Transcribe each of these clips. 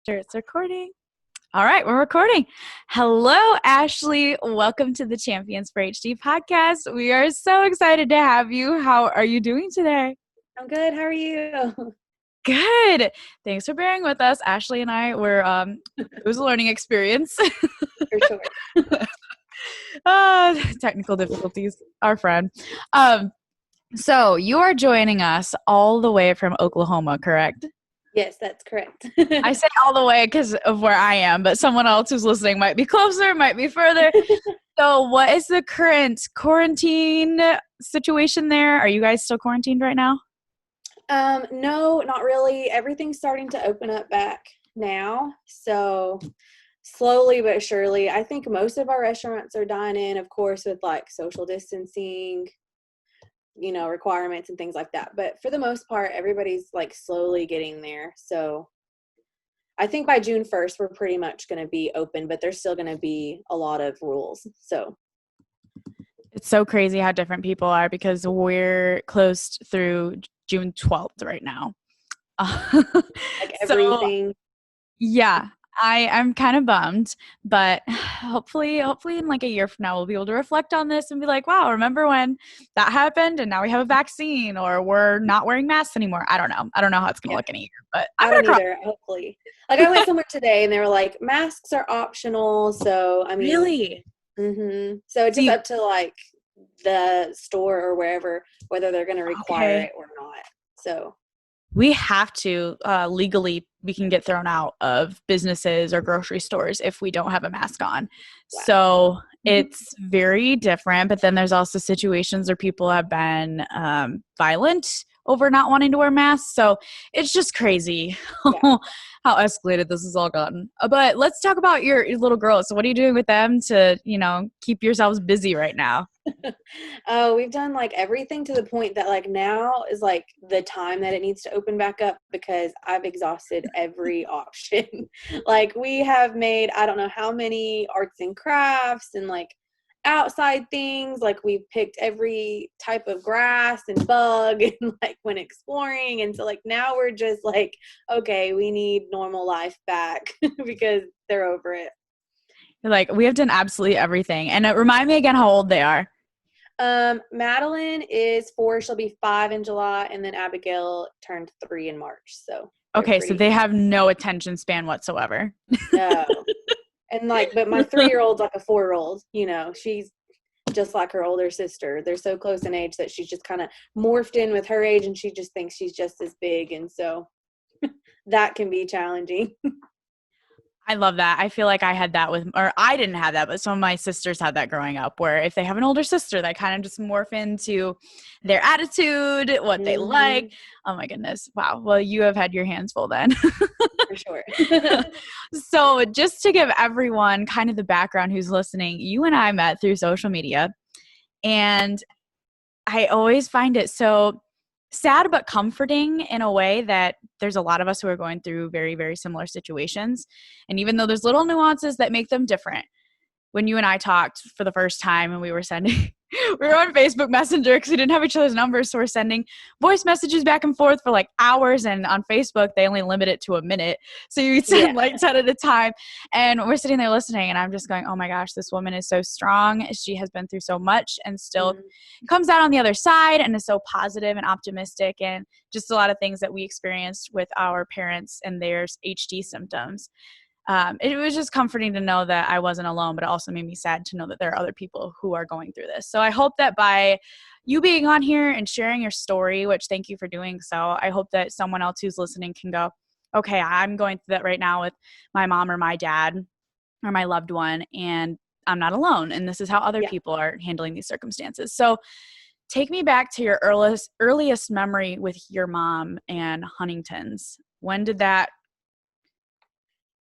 Sure, it's recording. All right, we're recording. Hello, Ashley. Welcome to the Champions for HD podcast. We are so excited to have you. How are you doing today? I'm good. How are you? Good. Thanks for bearing with us. Ashley and I were, it was a learning experience. For sure. Technical difficulties, our friend. So you are joining us all the way from Oklahoma, correct? Yes, that's correct. I say all the way because of where I am, but someone else who's listening might be closer, might be further. So what is the current quarantine situation there? Are you guys still quarantined right now? No, not really. Everything's starting to open up back now. So slowly but surely. I think most of our restaurants are dining, of course, with like social distancing, requirements and things like that. But for the most part, everybody's like slowly getting there. So I think by June 1st, we're pretty much going to be open, but there's still going to be a lot of rules. So It's so crazy how different people are because we're closed through June 12th right now. like So everything. yeah, I'm kind of bummed, but hopefully in like a year from now, we'll be able to reflect on this and be like, wow, remember when that happened and now we have a vaccine or we're not wearing masks anymore. I don't know. I don't know how it's going to look in a year, but I'm I going don't to cross. either, hopefully. Like I went somewhere today and they were like, masks are optional. So, I mean, Really? so it's just See, up to like the store or wherever, whether they're going to require okay. it or not. So, We have to legally, we can get thrown out of businesses or grocery stores if we don't have a mask on. wow. So it's very different. But then there's also situations where people have been violent over not wanting to wear masks. So it's just crazy Yeah. how escalated this has all gotten. But let's talk about your little girls. So what are you doing with them to, keep yourselves busy right now? Oh, we've done like everything to the point that like now is like the time that it needs to open back up because I've exhausted every option. Like we have made, I don't know how many arts and crafts and like outside things. Like we've picked every type of grass and bug and like went exploring. And so like now we're just like, okay, we need normal life back because they're over it. You're like, we have done absolutely everything. And remind me again how old they are. Madeline is 4. She'll be 5 in July, and then Abigail turned 3 in March. So they're Okay, so pretty they have no attention span whatsoever. no. And like, but my 3-year-old's like a 4-year-old. She's just like her older sister. They're so close in age that she's just kind of morphed in with her age, and she just thinks she's just as big, and so that can be challenging. I love that. I feel like I had that or I didn't have that, but some of my sisters had that growing up where if they have an older sister, they kind of just morph into their attitude, what they like. Oh my goodness. Wow. Well, you have had your hands full then. For sure. So just to give everyone kind of the background who's listening, you and I met through social media, and I always find it so sad but comforting in a way that there's a lot of us who are going through very, very similar situations. And even though there's little nuances that make them different, when you and I talked for the first time and we were sending, we were on Facebook Messenger because we didn't have each other's numbers. So we're sending voice messages back and forth for like hours. And on Facebook, they only limit it to a minute. So you send like 10 at a time. And we're sitting there listening. And I'm just going, oh my gosh, this woman is so strong. She has been through so much and still comes out on the other side and is so positive and optimistic. And just a lot of things that we experienced with our parents and their HD symptoms. It was just comforting to know that I wasn't alone, but it also made me sad to know that there are other people who are going through this. So I hope that by you being on here and sharing your story, which thank you for doing so, I hope that someone else who's listening can go, okay, I'm going through that right now with my mom or my dad or my loved one, and I'm not alone. And this is how other people are handling these circumstances. So take me back to your earliest memory with your mom and Huntington's. When did that?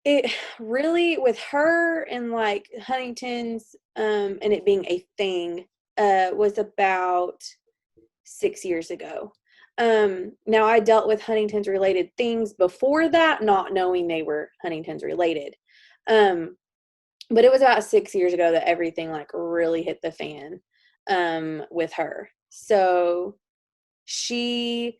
It really, with her and like Huntington's, and it being a thing, was about 6 years ago. Now I dealt with Huntington's related things before that, not knowing they were Huntington's related. But it was about 6 years ago that everything like really hit the fan, with her. So she,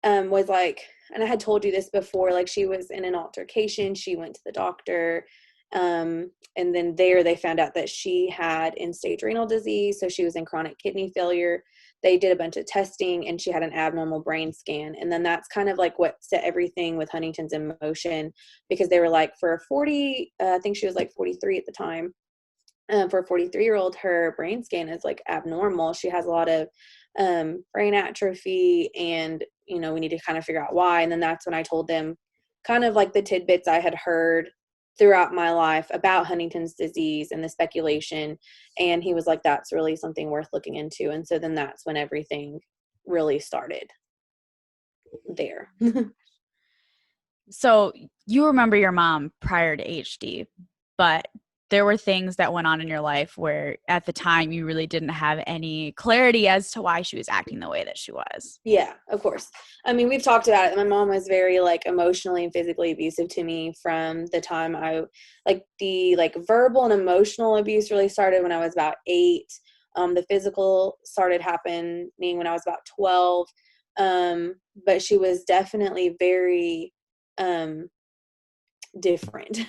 was like, and I had told you this before, like she was in an altercation. She went to the doctor. And then there they found out that she had end-stage renal disease. So she was in chronic kidney failure. They did a bunch of testing and she had an abnormal brain scan. And then that's kind of like what set everything with Huntington's in motion, because they were like, for 40, I think she was like 43 at the time. For a 43-year-old, her brain scan is like abnormal. She has a lot of brain atrophy, and we need to kind of figure out why. And then that's when I told them kind of like the tidbits I had heard throughout my life about Huntington's disease and the speculation. And he was like, that's really something worth looking into. And so then that's when everything really started there. So you remember your mom prior to HD, but there were things that went on in your life where at the time you really didn't have any clarity as to why she was acting the way that she was. Yeah, of course. I mean, we've talked about it. My mom was very like emotionally and physically abusive to me from the time the verbal and emotional abuse really started when I was about 8. The physical started happening when I was about 12. But she was definitely very different.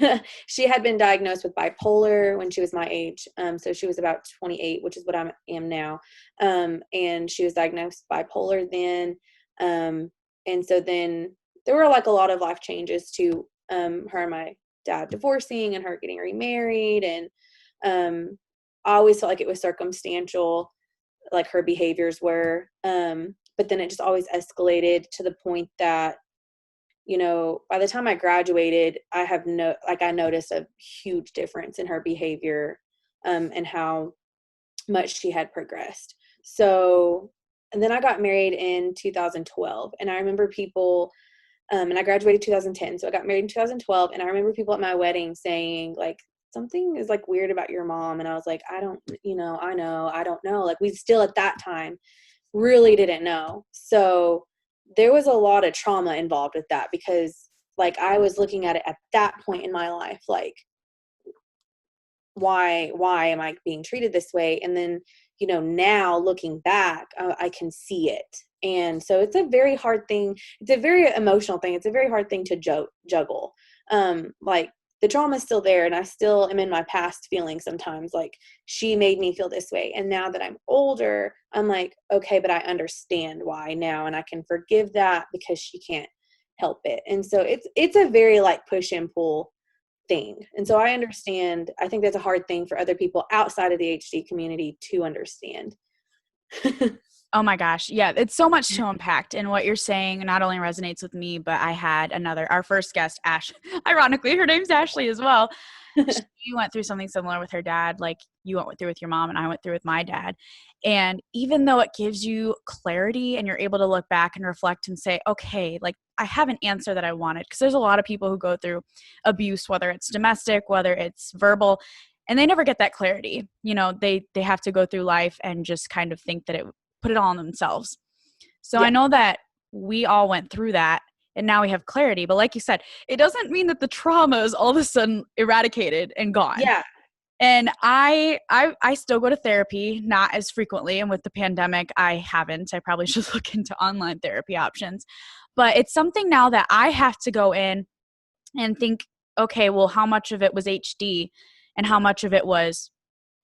She had been diagnosed with bipolar when she was my age. So she was about 28, which is what I am now. And she was diagnosed bipolar then. And so then there were like a lot of life changes to her and my dad divorcing and her getting remarried. And I always felt like it was circumstantial, like her behaviors were. But then it just always escalated to the point that by the time I graduated, I noticed a huge difference in her behavior, and how much she had progressed. So, and then I got married in 2012, and I remember people, and I graduated 2010. So I got married in 2012, and I remember people at my wedding saying like, something is like weird about your mom. And I was like, I don't know. Like we still at that time really didn't know. So there was a lot of trauma involved with that, because like I was looking at it at that point in my life, like why am I being treated this way? And then, now looking back, I can see it. And so it's a very hard thing. It's a very emotional thing. It's a very hard thing to juggle. Like the trauma is still there, and I still am in my past feeling sometimes like she made me feel this way. And now that I'm older, I'm like, okay, but I understand why now, and I can forgive that because she can't help it. And so it's a very like push and pull thing. And so I understand. I think that's a hard thing for other people outside of the HD community to understand. Oh my gosh. Yeah. It's so much to unpack. And what you're saying not only resonates with me, but I had our first guest, Ash, ironically, her name's Ashley as well. She went through something similar with her dad, like you went through with your mom and I went through with my dad. And even though it gives you clarity and you're able to look back and reflect and say, okay, like I have an answer that I wanted, because there's a lot of people who go through abuse, whether it's domestic, whether it's verbal, and they never get that clarity. They have to go through life and just kind of think that put it all on themselves. So yeah. I know that we all went through that, and now we have clarity. But like you said, it doesn't mean that the trauma is all of a sudden eradicated and gone. Yeah. And I still go to therapy, not as frequently. And with the pandemic, I haven't. I probably should look into online therapy options. But it's something now that I have to go in and think, okay, well, how much of it was HD and how much of it was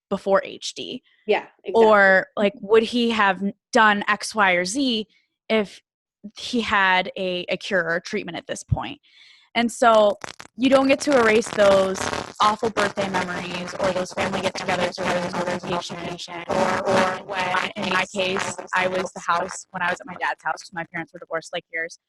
before HD? Yeah, exactly. Or like, would he have done X, Y, or Z if he had a cure or treatment at this point? And so you don't get to erase those awful birthday memories or those family get-togethers or those on vacation, or when, in my case, I was when I was at my dad's house, because my parents were divorced like yours.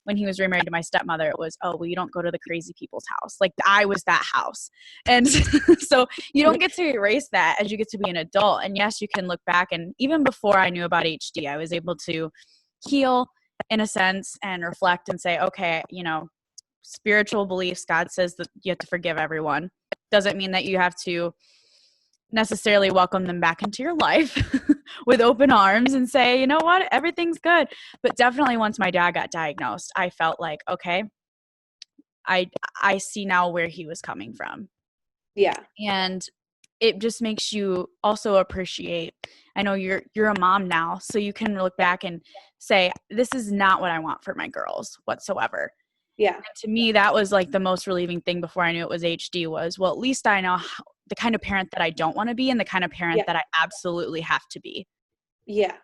When he was remarried to my stepmother, it was, oh, well, you don't go to the crazy people's house. Like I was that house. And so you don't get to erase that as you get to be an adult. And yes, you can look back. And even before I knew about HD, I was able to heal in a sense and reflect and say, okay, spiritual beliefs, God says that you have to forgive everyone. Doesn't mean that you have to necessarily welcome them back into your life with open arms and say, you know what, everything's good. But definitely once my dad got diagnosed, I felt like, okay, I see now where he was coming from. Yeah. And it just makes you also appreciate I know you're a mom now, so you can look back and say, this is not what I want for my girls whatsoever. Yeah. And to me, that was like the most relieving thing before I knew it was HD was, well, at least I know the kind of parent that I don't want to be and the kind of parent that I absolutely have to be. Yeah.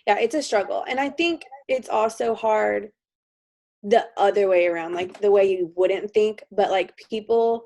Yeah, it's a struggle. And I think it's also hard the other way around, like the way you wouldn't think, but like people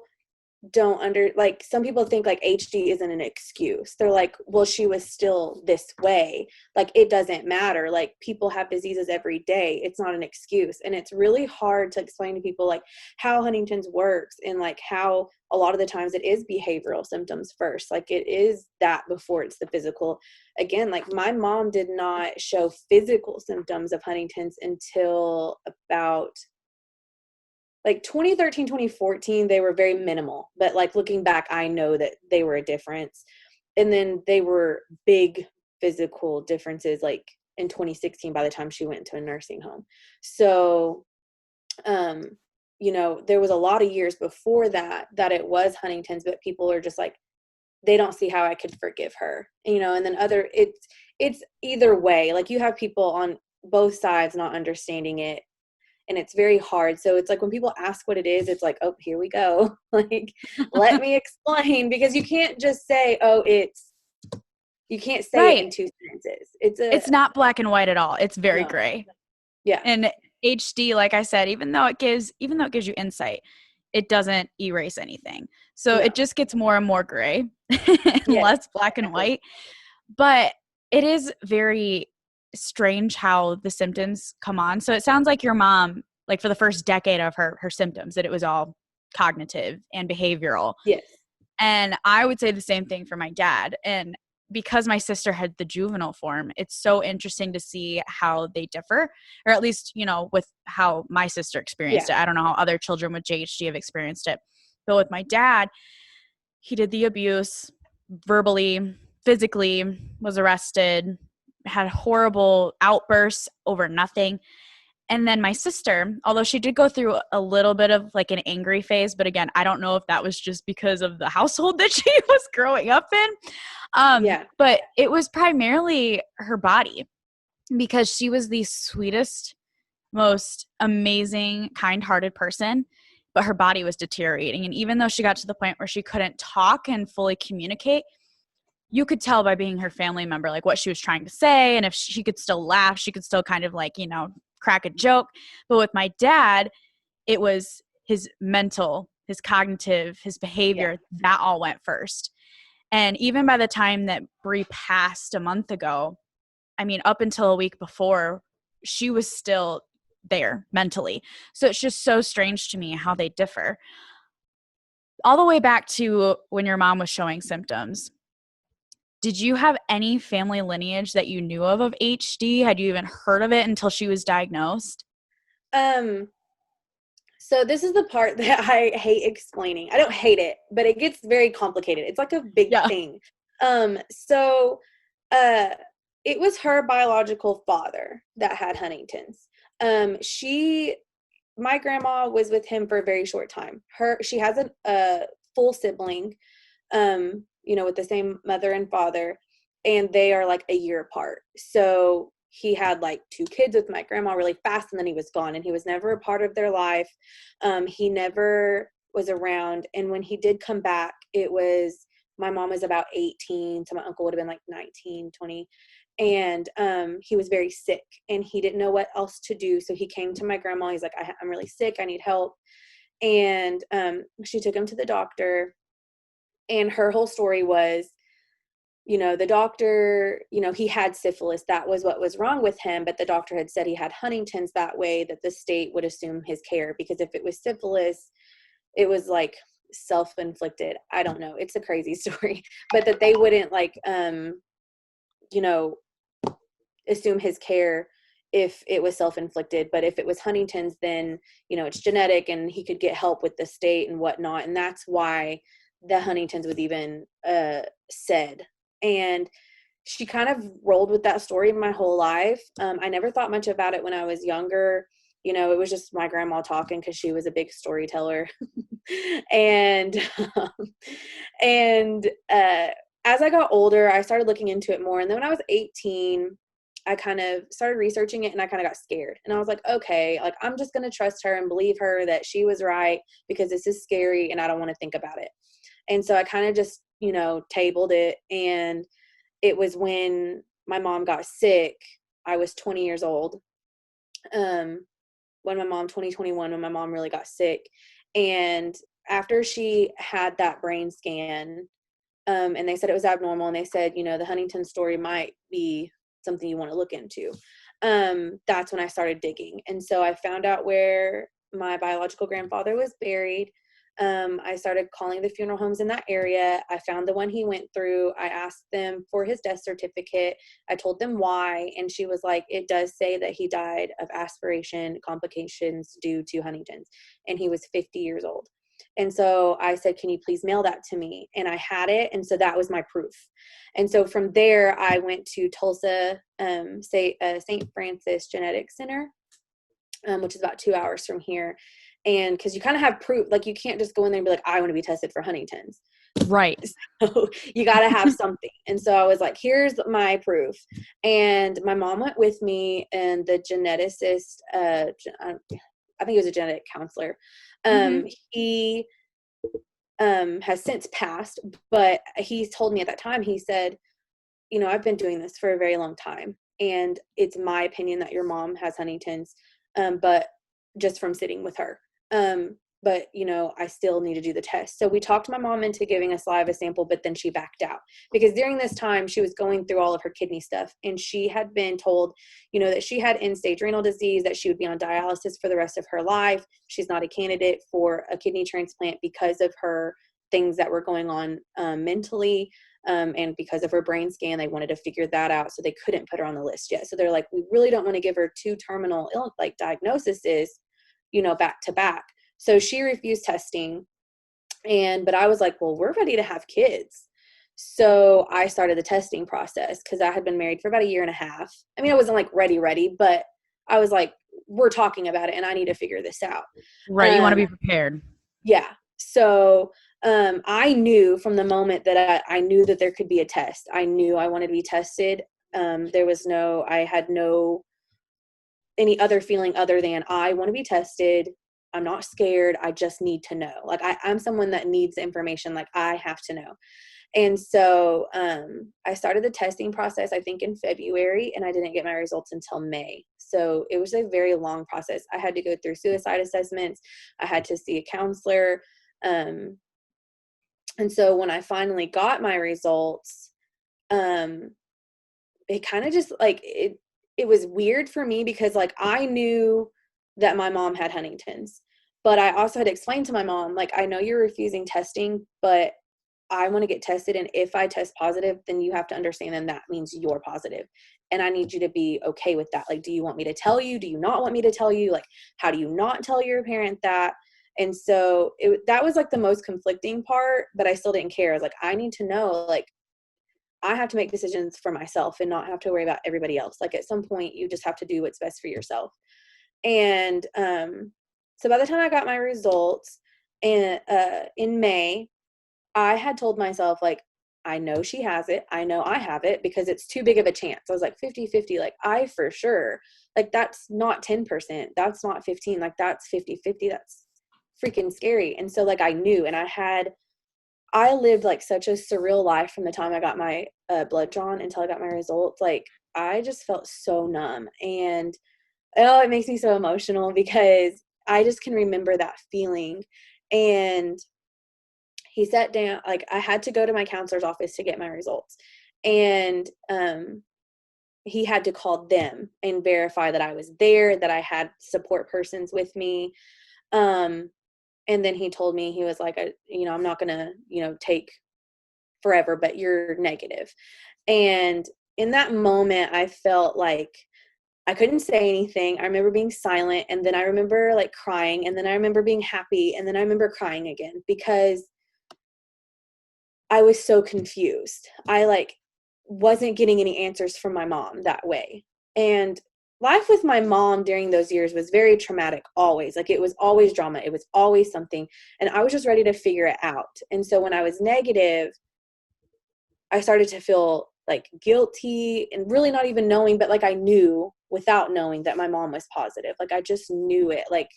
like some people think like HD isn't an excuse. They're like, well, she was still this way. Like it doesn't matter. Like people have diseases every day. It's not an excuse. And it's really hard to explain to people like how Huntington's works and like how a lot of the times it is behavioral symptoms first. Like it is that before it's the physical. Again, like my mom did not show physical symptoms of Huntington's until about like 2013, 2014, they were very minimal, but like looking back, I know that they were a difference. And then they were big physical differences, like in 2016, by the time she went into a nursing home. So, there was a lot of years before that it was Huntington's, but people are just like, they don't see how I could forgive her, and then it's either way. Like you have people on both sides not understanding it. And it's very hard. So it's like when people ask what it is, it's like, oh, here we go. Like, let me explain, because you can't just say, you can't say it in two sentences. It's not black and white at all. It's very gray. Yeah. And HD, like I said, even though it gives you insight, it doesn't erase anything. So it just gets more and more gray and less black and white. But it is very strange how the symptoms come on. So it sounds like your mom, like for the first decade of her symptoms, that it was all cognitive and behavioral. Yes. And I would say the same thing for my dad. And because my sister had the juvenile form, it's so interesting to see how they differ, or at least, with how my sister experienced it. I don't know how other children with JHD have experienced it. But with my dad, he did the abuse verbally, physically, was arrested, had horrible outbursts over nothing. And then my sister, although she did go through a little bit of like an angry phase, but again, I don't know if that was just because of the household that she was growing up in. But it was primarily her body, because she was the sweetest, most amazing, kind-hearted person, but her body was deteriorating. And even though she got to the point where she couldn't talk and fully communicate, you could tell by being her family member, like what she was trying to say. And if she could still laugh, she could still kind of like, crack a joke. But with my dad, it was his mental, his cognitive, his behavior, that all went first. And even by the time that Bree passed a month ago, I mean, up until a week before, she was still there mentally. So it's just so strange to me how they differ. All the way back to when your mom was showing symptoms, did you have any family lineage that you knew of HD? Had you even heard of it until she was diagnosed? So this is the part that I hate explaining. I don't hate it, but it gets very complicated. It's like a big thing. It was her biological father that had Huntington's. My grandma was with him for a very short time. She has a full sibling, with the same mother and father, and they are like a year apart. So he had like 2 kids with my grandma really fast, and then he was gone, and he was never a part of their life. He never was around. And when he did come back, my mom was about 18, so my uncle would have been like 19, 20. And he was very sick, and he didn't know what else to do. So he came to my grandma. He's like, I'm really sick. I need help. And she took him to the doctor. And her whole story was, the doctor, he had syphilis. That was what was wrong with him. But the doctor had said he had Huntington's that way, that the state would assume his care. Because if it was syphilis, it was like self-inflicted. I don't know. It's a crazy story. But that they wouldn't assume his care if it was self-inflicted. But if it was Huntington's, then, it's genetic, and he could get help with the state and whatnot. And that's why the Huntington's was even said. And she kind of rolled with that story my whole life. I never thought much about it when I was younger. It was just my grandma talking, because she was a big storyteller. And as I got older, I started looking into it more. And then when I was 18, I kind of started researching it and I kind of got scared. And I was like, okay, like I'm just going to trust her and believe her that she was right because this is scary and I don't want to think about it. And so I kind of just, tabled it. And it was when my mom got sick. I was 20 years old. When my mom, 2021, when my mom really got sick. And after she had that brain scan, and they said it was abnormal, and they said, the Huntington story might be something you want to look into. That's when I started digging. And so I found out where my biological grandfather was buried. I started calling the funeral homes in that area. I found the one he went through. I asked them for his death certificate. I told them why. And she was like, it does say that he died of aspiration complications due to Huntington's. And he was 50 years old. And so I said, can you please mail that to me? And I had it. And so that was my proof. And so from there, I went to Tulsa, St. Francis Genetics Center, which is about 2 hours from here. And because you kind of have proof, like you can't just go in there and be like, I want to be tested for Huntington's. Right. So you got to have something. And so I was like, here's my proof. And my mom went with me, and the geneticist, I think he was a genetic counselor. He has since passed, but he told me at that time, he said, I've been doing this for a very long time, and it's my opinion that your mom has Huntington's, but just from sitting with her. But I still need to do the test. So we talked my mom into giving a saliva sample, but then she backed out because during this time she was going through all of her kidney stuff, and she had been told, that she had end-stage renal disease, that she would be on dialysis for the rest of her life. She's not a candidate for a kidney transplant because of her things that were going on mentally, and because of her brain scan. They wanted to figure that out, so they couldn't put her on the list yet. So they're like, we really don't want to give her two terminal diagnoses, back to back. So she refused testing. But I was like, well, we're ready to have kids. So I started the testing process because I had been married for about 1.5 years. I mean, I wasn't like ready, but I was like, we're talking about it and I need to figure this out. Right. You want to be prepared. Yeah. So I knew from the moment that I knew that there could be a test. I knew I wanted to be tested. I had no any other feeling other than I want to be tested. I'm not scared. I just need to know. Like I'm someone that needs information. Like I have to know. And so I started the testing process, I think in February, and I didn't get my results until May. So it was a very long process. I had to go through suicide assessments. I had to see a counselor. And so when I finally got my results, it kind of just like, it was weird for me because like I knew that my mom had Huntington's, but I also had explained to my mom, like, I know you're refusing testing, but I want to get tested. And if I test positive, then you have to understand then that means you're positive. And I need you to be okay with that. Like, do you want me to tell you? Do you not want me to tell you? Like, how do you not tell your parent that? And so that was like the most conflicting part, but I still didn't care. I was like, I need to know, like, I have to make decisions for myself and not have to worry about everybody else. Like at some point you just have to do what's best for yourself. And so by the time I got my results in May, I had told myself, like, I know she has it. I know I have it because it's too big of a chance. I was like 50-50, like I for sure, like that's not 10%. That's not 15. Like that's 50-50. That's freaking scary. And so like I knew, and I lived like such a surreal life from the time I got my blood drawn until I got my results. Like I just felt so numb, and it makes me so emotional because I just can remember that feeling. And he sat down, like I had to go to my counselor's office to get my results. And he had to call them and verify that I was there, that I had support persons with me. And then he told me, he was like, I'm not going to, take forever, but you're negative. And in that moment, I felt like I couldn't say anything. I remember being silent. And then I remember like crying. And then I remember being happy. And then I remember crying again because I was so confused. I like wasn't getting any answers from my mom that way. And life with my mom during those years was very traumatic always. Like it was always drama. It was always something. And I was just ready to figure it out. And so when I was negative, I started to feel like guilty and really not even knowing, but like I knew without knowing that my mom was positive. Like I just knew it, like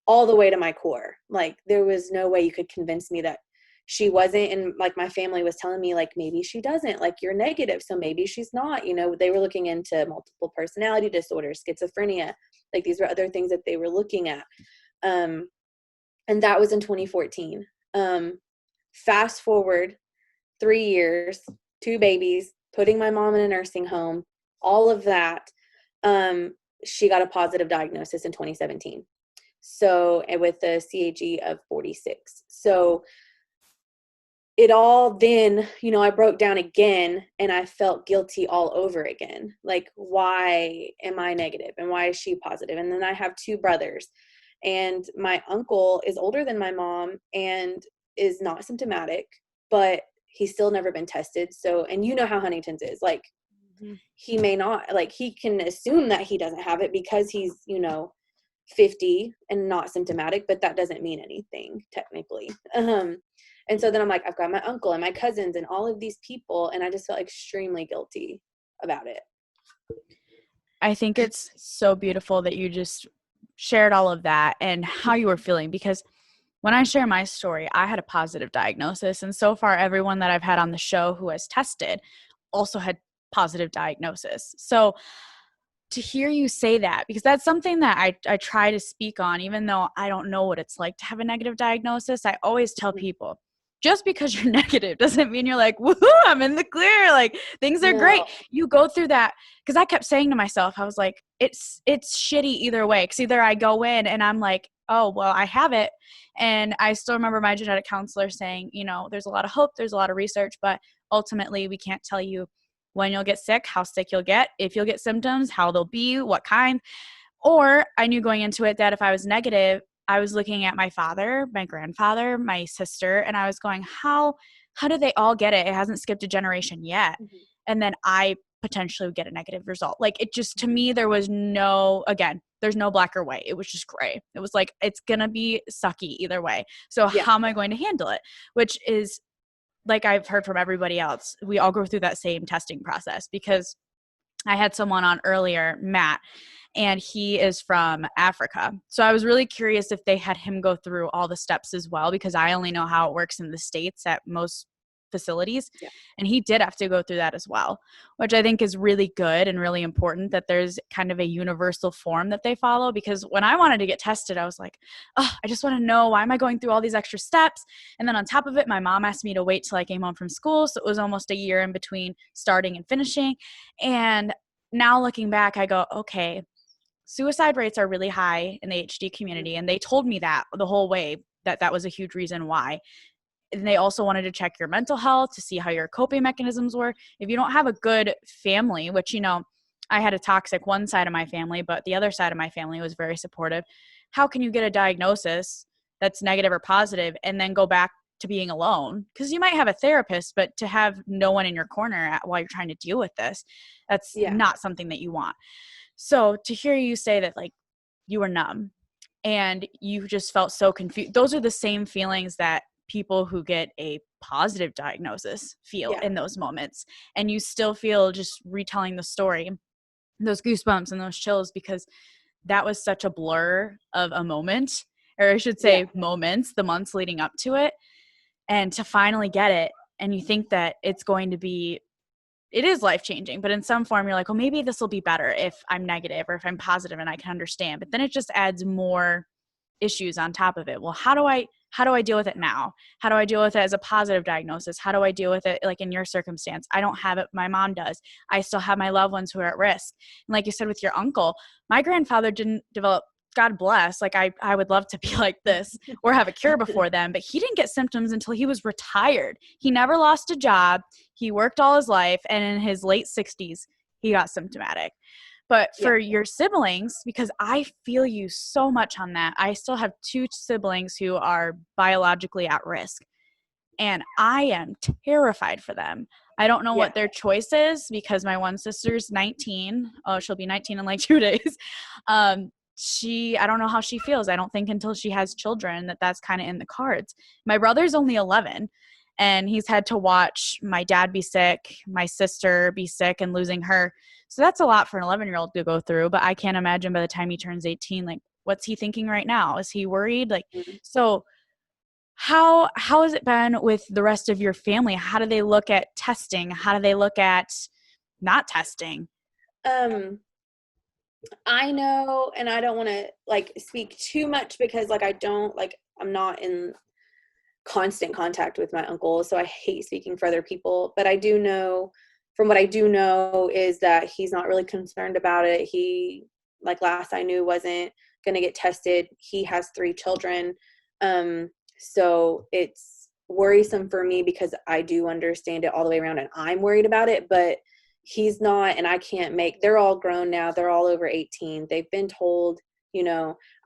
all the way to my core. Like there was no way you could convince me that she wasn't. And like my family was telling me, like, maybe she doesn't, like you're negative, so maybe she's not, you know. They were looking into multiple personality disorders, schizophrenia, like these were other things that they were looking at. And that was in 2014. Fast forward 3 years, 2 babies, putting my mom in a nursing home, all of that. She got a positive diagnosis in 2017. So, and with a CAG of 46. So it all then, you know, I broke down again and I felt guilty all over again. Like, why am I negative and why is she positive? And then I have 2 brothers, and my uncle is older than my mom and is not symptomatic, but he's still never been tested. So, and you know how Huntington's is, like, he may not, like, he can assume that he doesn't have it because he's, you know, 50 and not symptomatic, but that doesn't mean anything technically. And so then I'm like, I've got my uncle and my cousins and all of these people, and I just felt extremely guilty about it. I think it's so beautiful that you just shared all of that and how you were feeling, because when I share my story, I had a positive diagnosis, and so far everyone that I've had on the show who has tested also had positive diagnosis. So to hear you say that, because that's something that I try to speak on, even though I don't know what it's like to have a negative diagnosis, I always tell people, just because you're negative doesn't mean you're like, woohoo, I'm in the clear, like things are great. You go through that, because I kept saying to myself, I was like, it's shitty either way, because either I go in and I'm like, oh, well, I have it. And I still remember my genetic counselor saying, you know, there's a lot of hope, there's a lot of research, but ultimately we can't tell you when you'll get sick, how sick you'll get, if you'll get symptoms, how they'll be, what kind. Or I knew going into it that if I was negative, I was looking at my father, my grandfather, my sister, and I was going, how do they all get it? It hasn't skipped a generation yet. Mm-hmm. And then I potentially would get a negative result. Like, it just, to me, there was no, again, there's no black or white. It was just gray. It was like, it's going to be sucky either way. So how am I going to handle it? Which is, like I've heard from everybody else, we all go through that same testing process, because I had someone on earlier, Matt, and he is from Africa. So I was really curious if they had him go through all the steps as well, because I only know how it works in the States at most facilities. Yeah. And he did have to go through that as well, which I think is really good and really important, that there's kind of a universal form that they follow. Because when I wanted to get tested, I was like, oh, I just want to know, why am I going through all these extra steps? And then on top of it, my mom asked me to wait till I came home from school. So it was almost a year in between starting and finishing. And now looking back, I go, okay, suicide rates are really high in the HD community. And they told me that the whole way, that was a huge reason why. And they also wanted to check your mental health to see how your coping mechanisms were. If you don't have a good family, which, you know, I had a toxic one side of my family, but the other side of my family was very supportive. How can you get a diagnosis that's negative or positive and then go back to being alone? Because you might have a therapist, but to have no one in your corner while you're trying to deal with this, that's not something that you want. So to hear you say that, like, you were numb and you just felt so confused, those are the same feelings that people who get a positive diagnosis feel in those moments. And you still feel, just retelling the story, those goosebumps and those chills, because that was such a blur of a moment, or I should say moments, the months leading up to it. And to finally get it, and you think that it's going to be, it is life-changing, but in some form you're like, well, maybe this will be better if I'm negative or if I'm positive and I can understand. But then it just adds more issues on top of it. Well, how do I deal with it now? How do I deal with it as a positive diagnosis? How do I deal with it, like in your circumstance? I don't have it. My mom does. I still have my loved ones who are at risk. And like you said with your uncle, my grandfather didn't develop, God bless, like I would love to be like this or have a cure before them, but he didn't get symptoms until he was retired. He never lost a job. He worked all his life, and in his late 60s, he got symptomatic. But for your siblings, because I feel you so much on that, I still have 2 siblings who are biologically at risk, and I am terrified for them. I don't know what their choice is, because my one sister's 19. Oh, she'll be 19 in like 2 days. I don't know how she feels. I don't think until she has children that's kind of in the cards. My brother's only 11, And he's had to watch my dad be sick, my sister be sick and losing her. So that's a lot for an 11-year-old to go through. But I can't imagine by the time he turns 18, like, what's he thinking right now? Is he worried? Like, so how has it been with the rest of your family? How do they look at testing? How do they look at not testing? I know, and I don't want to like speak too much because like I'm not in constant contact with my uncle, so I hate speaking for other people, but I do know, from what I do know, is that he's not really concerned about it. He, like last I knew, wasn't going to get tested. He has 3 children. So it's worrisome for me because I do understand it all the way around and I'm worried about it, but he's not, and I can't they're all grown now. They're all over 18. They've been told,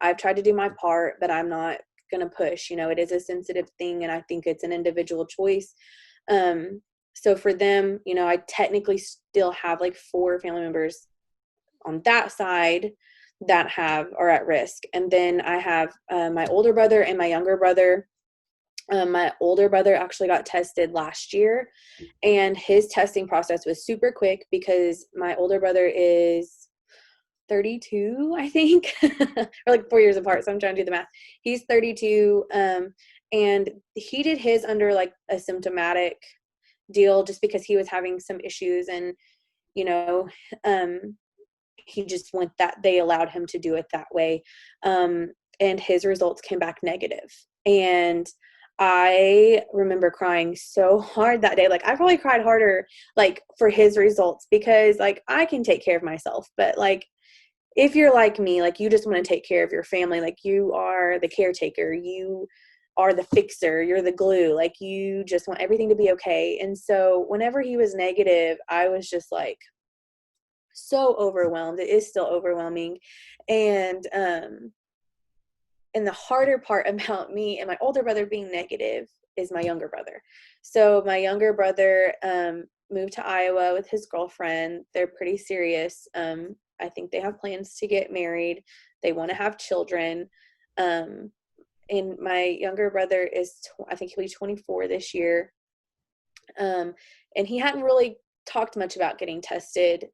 I've tried to do my part, but I'm not going to push. It is a sensitive thing, and I think it's an individual choice. So for them, I technically still have like 4 family members on that side that are at risk. And then I have my older brother and my younger brother. My older brother actually got tested last year, and his testing process was super quick because my older brother is 32, I think, or like 4 years apart. So I'm trying to do the math. He's 32. And he did his under like a symptomatic deal just because he was having some issues, and, he just went that they allowed him to do it that way. And his results came back negative. And I remember crying so hard that day. Like I probably cried harder like for his results because like I can take care of myself, but like if you're like me, like you just want to take care of your family, like you are the caretaker, you are the fixer, you're the glue, like you just want everything to be okay. And so whenever he was negative, I was just like so overwhelmed. It is still overwhelming. And the harder part about me and my older brother being negative is my younger brother. So my younger brother moved to Iowa with his girlfriend. They're pretty serious. I think they have plans to get married. They want to have children. And my younger brother is, I think he'll be 24 this year. And he hadn't really talked much about getting tested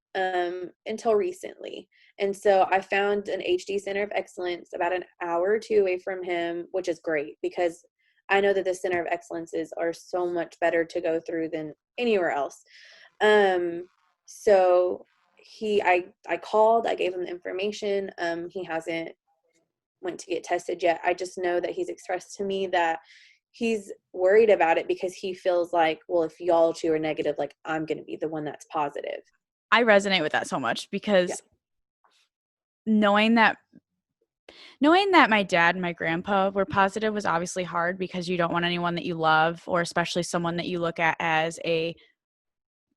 until recently. And so I found an HD Center of Excellence about an hour or 2 away from him, which is great because I know that the Center of Excellences are so much better to go through than anywhere else. So I called, I gave him the information. He hasn't went to get tested yet. I just know that he's expressed to me that he's worried about it because he feels like, well, if y'all 2 are negative, like I'm going to be the one that's positive. I resonate with that so much because knowing that my dad and my grandpa were positive was obviously hard because you don't want anyone that you love, or especially someone that you look at as a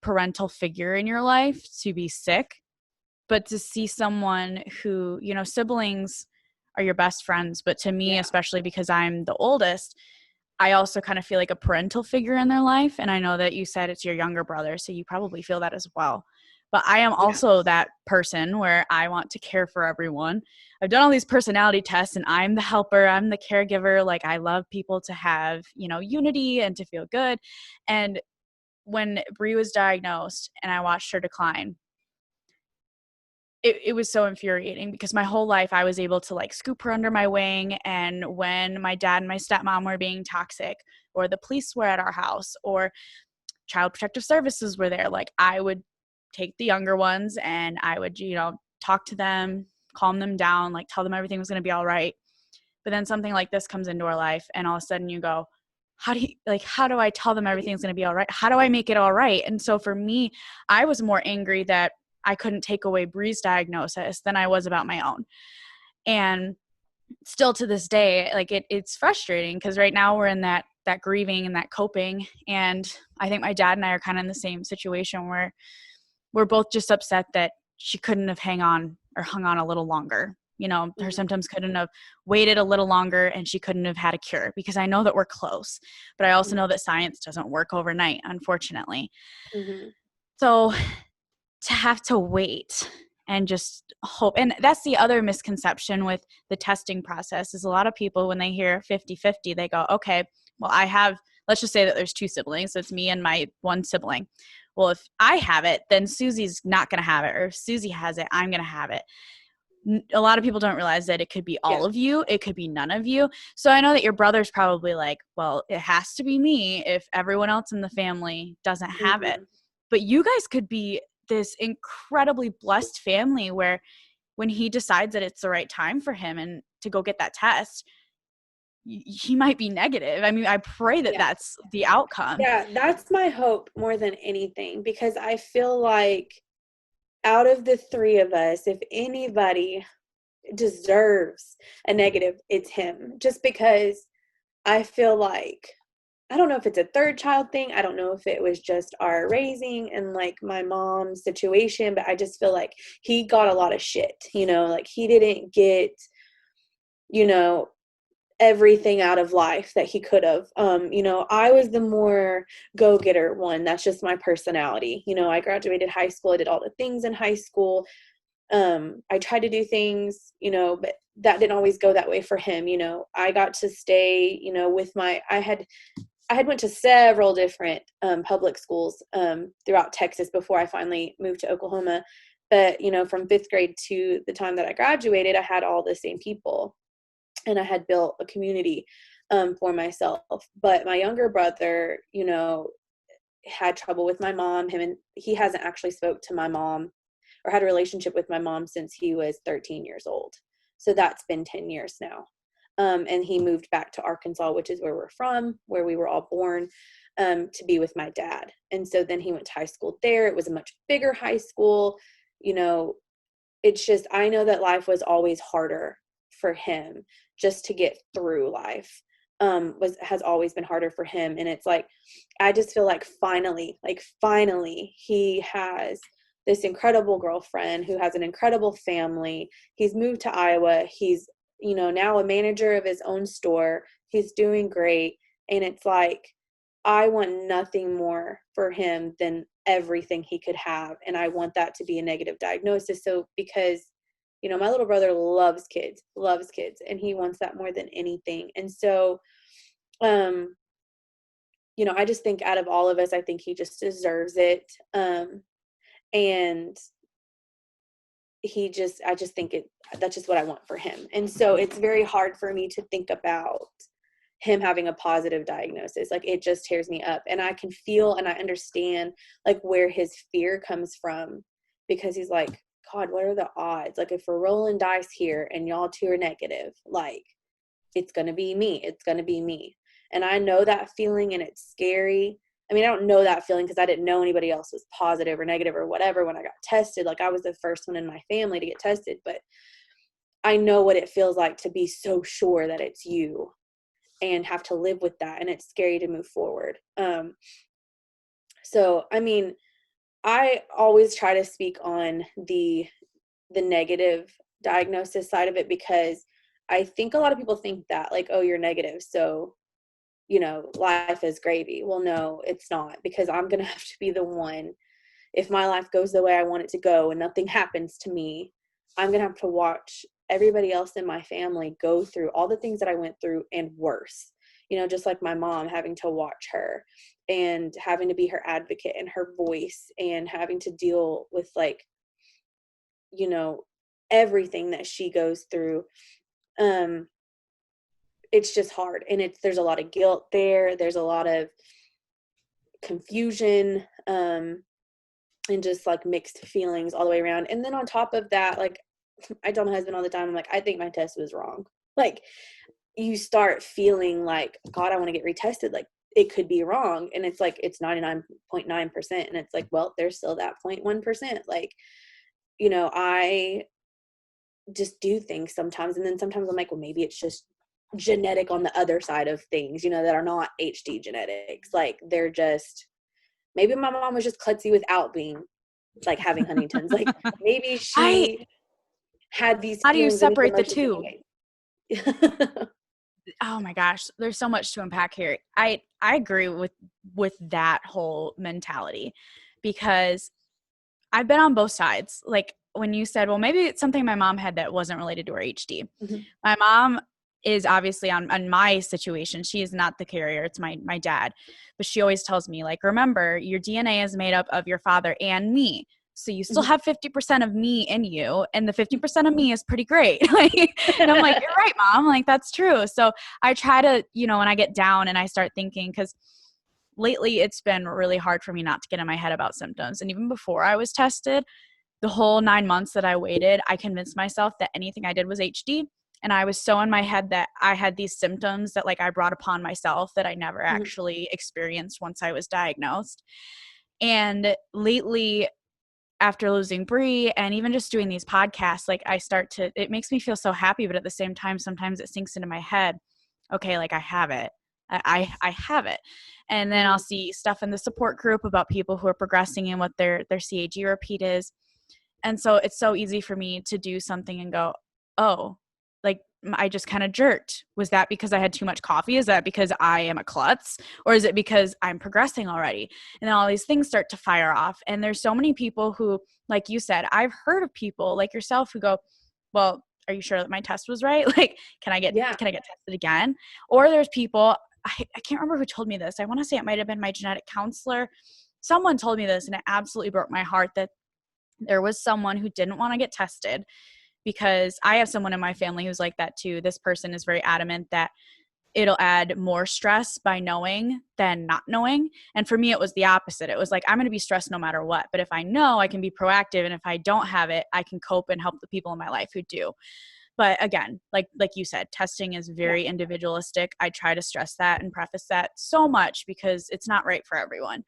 parental figure in your life, to be sick. But to see someone who, siblings are your best friends, but to me, especially because I'm the oldest, I also kind of feel like a parental figure in their life. And I know that you said it's your younger brother, so you probably feel that as well. But I am also that person where I want to care for everyone. I've done all these personality tests, and I'm the helper, I'm the caregiver. Like I love people to have, unity and to feel good. And when Bree was diagnosed and I watched her decline, it was so infuriating because my whole life I was able to like scoop her under my wing. And when my dad and my stepmom were being toxic, or the police were at our house, or Child Protective Services were there, like I would take the younger ones and I would, talk to them, calm them down, like tell them everything was going to be all right. But then something like this comes into our life, and all of a sudden you go, how do I tell them everything's going to be all right? How do I make it all right? And so for me, I was more angry that I couldn't take away Bree's diagnosis than I was about my own. And still to this day, like it's frustrating because right now we're in that grieving and that coping. And I think my dad and I are kind of in the same situation where we're both just upset that she couldn't have hung on a little longer. Her symptoms couldn't have waited a little longer, and she couldn't have had a cure, because I know that we're close, but I also know that science doesn't work overnight, unfortunately. Mm-hmm. So to have to wait and just hope. And that's the other misconception with the testing process is a lot of people, when they hear 50-50, they go, okay, well, I have let's just say that there's 2 siblings. So it's me and my one sibling. Well, if I have it, then Susie's not going to have it. Or if Susie has it, I'm going to have it. A lot of people don't realize that it could be all of you. It could be none of you. So I know that your brother's probably like, well, it has to be me if everyone else in the family doesn't have it. But you guys could be this incredibly blessed family where when he decides that it's the right time for him and to go get that test, he might be negative. I mean, I pray that that's the outcome. Yeah, that's my hope more than anything, because I feel like out of the 3 of us, if anybody deserves a negative, it's him. Just because I feel like, I don't know if it's a third child thing. I don't know if it was just our raising and like my mom's situation, but I just feel like he got a lot of shit, like he didn't get, everything out of life that he could have. I was the more go-getter one. That's just my personality. I graduated high school. I did all the things in high school. I tried to do things, but that didn't always go that way for him. I got to stay, with I had went to several different public schools throughout Texas before I finally moved to Oklahoma. But, from 5th grade to the time that I graduated, I had all the same people. And I had built a community for myself. But my younger brother, had trouble with my mom. He hasn't actually spoke to my mom or had a relationship with my mom since he was 13 years old. So that's been 10 years now. And he moved back to Arkansas, which is where we're from, where we were all born, to be with my dad. And so then he went to high school there. It was a much bigger high school. It's just, I know that life was always harder for him just to get through life. Has always been harder for him. And it's like, I just feel like finally he has this incredible girlfriend who has an incredible family. He's moved to Iowa. He's, now a manager of his own store. He's doing great. And it's like, I want nothing more for him than everything he could have. And I want that to be a negative diagnosis. So because my little brother loves kids, and he wants that more than anything. And so, I just think out of all of us, I think he just deserves it. And I just think that's just what I want for him. And so it's very hard for me to think about him having a positive diagnosis. Like, it just tears me up, and I can feel and I understand like where his fear comes from, because he's like, God, what are the odds? Like, if we're rolling dice here and y'all 2 are negative, like, it's going to be me. It's going to be me. And I know that feeling, and it's scary. I mean, I don't know that feeling because I didn't know anybody else was positive or negative or whatever when I got tested. Like, I was the first one in my family to get tested, but I know what it feels like to be so sure that it's you and have to live with that. And it's scary to move forward. So, I mean, I always try to speak on the negative diagnosis side of it, because I think a lot of people think that, like, oh, you're negative, so, life is gravy. Well, no, it's not, because I'm going to have to be the one, if my life goes the way I want it to go and nothing happens to me, I'm going to have to watch everybody else in my family go through all the things that I went through and worse. Just like my mom, having to watch her and having to be her advocate and her voice, and having to deal with, like, everything that she goes through. It's just hard. And there's a lot of guilt there. There's a lot of confusion, and just like mixed feelings all the way around. And then on top of that, like, I tell my husband all the time, I'm like, I think my test was wrong. Like, you start feeling like, God, I want to get retested. Like, it could be wrong. And it's like, it's 99.9%. And it's like, well, there's still that 0.1%. Like, I just do things sometimes. And then sometimes I'm like, well, maybe it's just genetic on the other side of things, that are not HD genetics. Like, they're just, maybe my mom was just klutzy without being, like, having Huntington's. Like, maybe she had these How do you feelings and separate the emotions two? anyway. Oh my gosh, there's so much to unpack here. I agree with that whole mentality, because I've been on both sides. Like, when you said, well, maybe it's something my mom had that wasn't related to her HD. Mm-hmm. My mom, is obviously on my situation. She is not the carrier. It's my dad. But she always tells me, like, remember, your DNA is made up of your father and me. So you still have 50% of me in you, and the 50% of me is pretty great. And I'm like, you're right, Mom. Like, that's true. So I try to, when I get down and I start thinking, because lately it's been really hard for me not to get in my head about symptoms. And even before I was tested, the whole 9 months that I waited, I convinced myself that anything I did was HD. And I was so in my head that I had these symptoms that like I brought upon myself that I never actually experienced once I was diagnosed. And lately, after losing Bree and even just doing these podcasts, like it makes me feel so happy, but at the same time, sometimes it sinks into my head, okay, like I have it. I have it. And then I'll see stuff in the support group about people who are progressing and what their CAG repeat is. And so it's so easy for me to do something and go, oh, like I just kind of jerked. Was that because I had too much coffee? Is that because I am a klutz? Or is it because I'm progressing already? And then all these things start to fire off. And there's so many people who, like you said, I've heard of people like yourself who go, well, are you sure that my test was right? Like, can I get tested again? Or there's people, I can't remember who told me this. I want to say it might've been my genetic counselor. Someone told me this and it absolutely broke my heart that there was someone who didn't want to get tested because I have someone in my family who's like that too. This person is very adamant that it'll add more stress by knowing than not knowing. And for me, it was the opposite. It was like, I'm going to be stressed no matter what. But if I know, I can be proactive. And if I don't have it, I can cope and help the people in my life who do. But again, like you said, testing is very individualistic. I try to stress that and preface that so much because it's not right for everyone.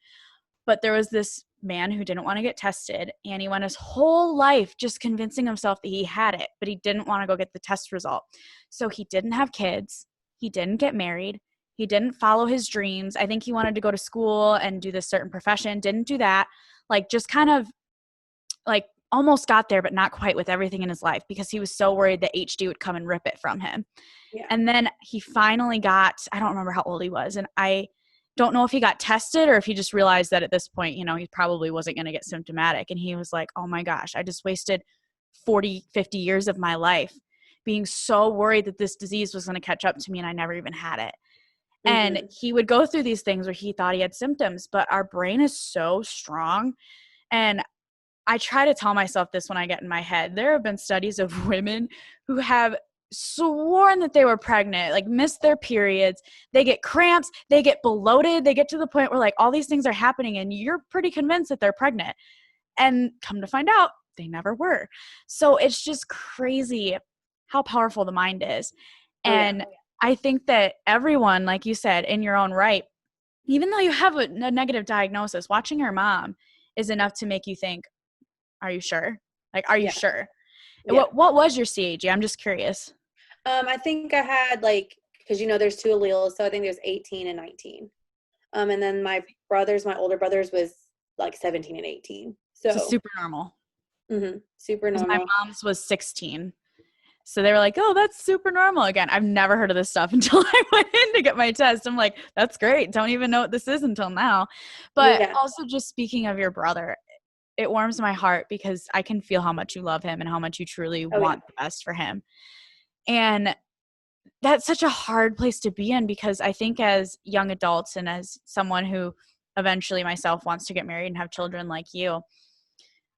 But there was this man who didn't want to get tested, and he went his whole life just convincing himself that he had it, but he didn't want to go get the test result. So he didn't have kids. He didn't get married. He didn't follow his dreams. I think he wanted to go to school and do this certain profession. Didn't do that. Like just kind of like almost got there, but not quite with everything in his life because he was so worried that HD would come and rip it from him. Yeah. And then he finally got, I don't remember how old he was. And I don't know if he got tested or if he just realized that at this point, he probably wasn't going to get symptomatic. And he was like, oh my gosh, I just wasted 40, 50 years of my life being so worried that this disease was going to catch up to me and I never even had it. Mm-hmm. And he would go through these things where he thought he had symptoms, but our brain is so strong. And I try to tell myself this when I get in my head. There have been studies of women who have sworn that they were pregnant, like missed their periods. They get cramps, they get bloated, they get to the point where like all these things are happening and you're pretty convinced that they're pregnant. And come to find out, they never were. So it's just crazy how powerful the mind is. And I think that everyone, like you said, in your own right, even though you have a negative diagnosis, watching your mom is enough to make you think, are you sure? Like, are you sure? Yeah. What was your CAG? I'm just curious. I think I had because there's two alleles, so I think there's 18 and 19. And then my older brothers was like 17 and 18. So super normal. Mm-hmm. Super normal. My mom's was 16. So they were like, oh, that's super normal. Again, I've never heard of this stuff until I went in to get my test. I'm like, that's great. Don't even know what this is until now. But also just speaking of your brother, it warms my heart because I can feel how much you love him and how much you truly want the best for him. And that's such a hard place to be in because I think as young adults and as someone who eventually myself wants to get married and have children like you,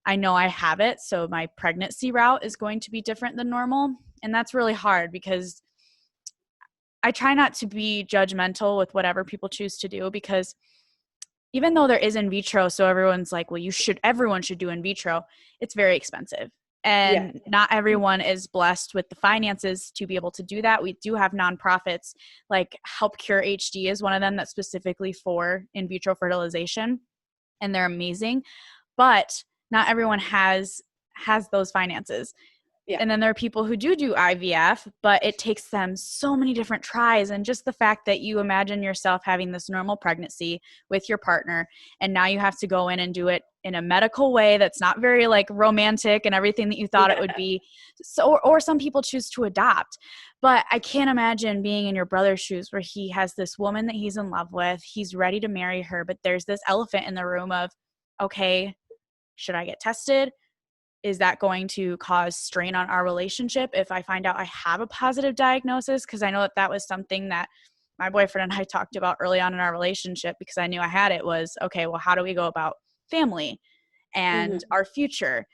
I know I have it. So my pregnancy route is going to be different than normal. And that's really hard because I try not to be judgmental with whatever people choose to do because even though there is in vitro, so everyone's like, well, everyone should do in vitro. It's very expensive. And not everyone is blessed with the finances to be able to do that. We do have nonprofits like Help Cure HD is one of them that's specifically for in vitro fertilization. And they're amazing. But not everyone has those finances. Yeah. And then there are people who do IVF, but it takes them so many different tries. And just the fact that you imagine yourself having this normal pregnancy with your partner, and now you have to go in and do it in a medical way that's not very like romantic and everything that you thought it would be. So, or some people choose to adopt. But I can't imagine being in your brother's shoes where he has this woman that he's in love with. He's ready to marry her, but there's this elephant in the room of, okay, should I get tested? is that going to cause strain on our relationship if I find out I have a positive diagnosis? Because I know that was something that my boyfriend and I talked about early on in our relationship, because I knew I had it, was, okay, well, how do we go about family and our future?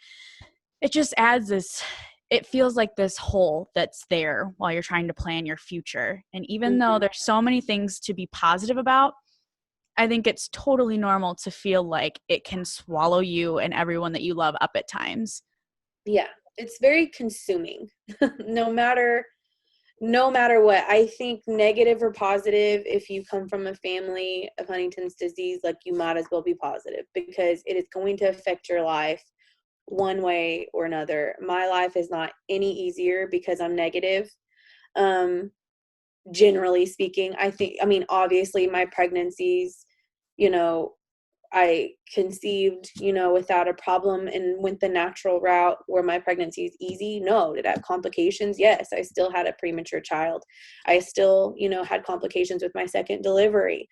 It just adds this, it feels like this hole that's there while you're trying to plan your future. And even though there's so many things to be positive about, I think it's totally normal to feel like it can swallow you and everyone that you love up at times. Yeah, it's very consuming. no matter what. I think negative or positive, if you come from a family of Huntington's disease, like, you might as well be positive, because it is going to affect your life one way or another. My life is not any easier because I'm negative. Generally speaking, obviously my pregnancies, I conceived, without a problem and went the natural route where my pregnancy is easy. No. Did I have complications? Yes. I still had a premature child. I still, had complications with my second delivery.